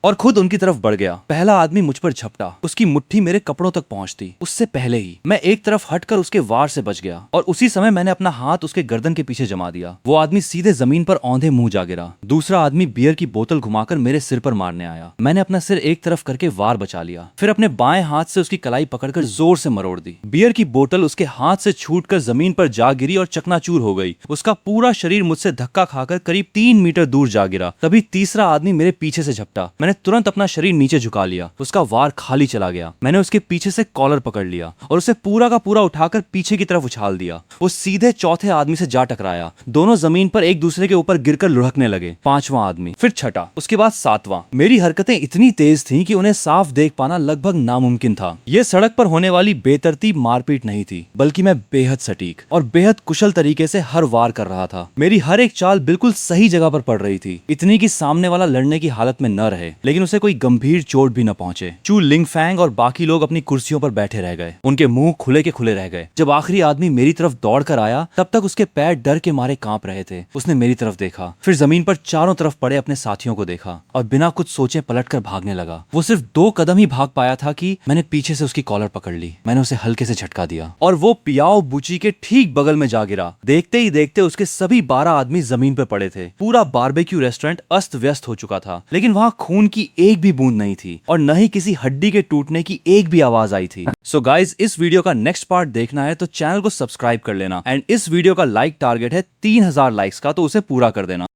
और खुद उनकी तरफ बढ़ गया। पहला आदमी मुझ पर झपटा। उसकी मुट्ठी मेरे कपड़ों तक पहुंचती। उससे पहले ही मैं एक तरफ हटकर उसके वार से बच गया और उसी समय मैंने अपना हाथ उसके गर्दन के पीछे जमा दिया। वो आदमी सीधे जमीन पर औंधे मुंह जा गिरा। दूसरा आदमी बियर की बोतल घुमाकर मेरे सिर पर मारने आया। मैंने अपना सिर एक तरफ करके वार बचा लिया। फिर अपने बाएं हाथ से उसकी कलाई पकड़कर जोर से मरोड़ दी। बियर की बोतल उसके हाथ से छूटकर जमीन पर जा गिरी और चकनाचूर हो गई। उसका पूरा शरीर मुझसे धक्का खाकर करीब 3 मीटर दूर जा गिरा। तभी तीसरा आदमी मेरे पीछे से झपटा। मैंने तुरंत अपना शरीर नीचे झुका लिया। उसका वार खाली चला गया। मैंने उसके पीछे से कॉलर पकड़ लिया और उसे पूरा का पूरा उठाकर पीछे की तरफ उछाल दिया। वो सीधे चौथे आदमी से जा टकराया। दोनों जमीन पर एक दूसरे के ऊपर गिरकर लुढ़कने लगे। 5वां आदमी, फिर छठा, उसके बाद 7वां। मेरी हरकतें इतनी तेज थीं कि उन्हें साफ देख पाना लगभग नामुमकिन था। यह सड़क पर होने वाली बेतरतीब मारपीट नहीं थी, बल्कि मैं बेहद सटीक और बेहद कुशल तरीके से हर वार कर रहा था। मेरी हर एक चाल बिल्कुल सही जगह पर पड़ रही थी, इतनी कि सामने वाला लड़ने की हालत में न रहे, लेकिन उसे कोई गंभीर चोट भी न पहुंचे। चू लिंगफैंग और बाकी लोग अपनी कुर्सियों पर बैठे रह गए। उनके मुंह खुले के खुले रह गए। जब आखिरी आदमी मेरी तरफ दौड़ कर आया, तब तक उसके पैर डर के मारे कांप रहे थे। उसने मेरी तरफ देखा, फिर जमीन पर चारों तरफ पड़े अपने साथियों को देखा और बिना कुछ सोचे पलटकर भागने लगा। वो सिर्फ 2 कदम ही भाग पाया था कि मैंने पीछे से उसकी कॉलर पकड़ ली। मैंने उसे हल्के से झटका दिया और वो पियाओ बुची के ठीक बगल में जा गिरा। देखते ही देखते उसके सभी 12 आदमी जमीन पर पड़े थे। पूरा बारबेक्यू रेस्टोरेंट अस्त व्यस्त हो चुका था, लेकिन वहां खून की एक भी बूंद नहीं थी और न ही किसी हड्डी के टूटने की एक भी आवाज आई थी। सो गाइज, इस वीडियो का नेक्स्ट पार्ट देखना है तो चैनल को सब्सक्राइब कर लेना। एंड इस वीडियो का लाइक टारगेट है 3000 लाइक्स का, तो उसे पूरा कर देना।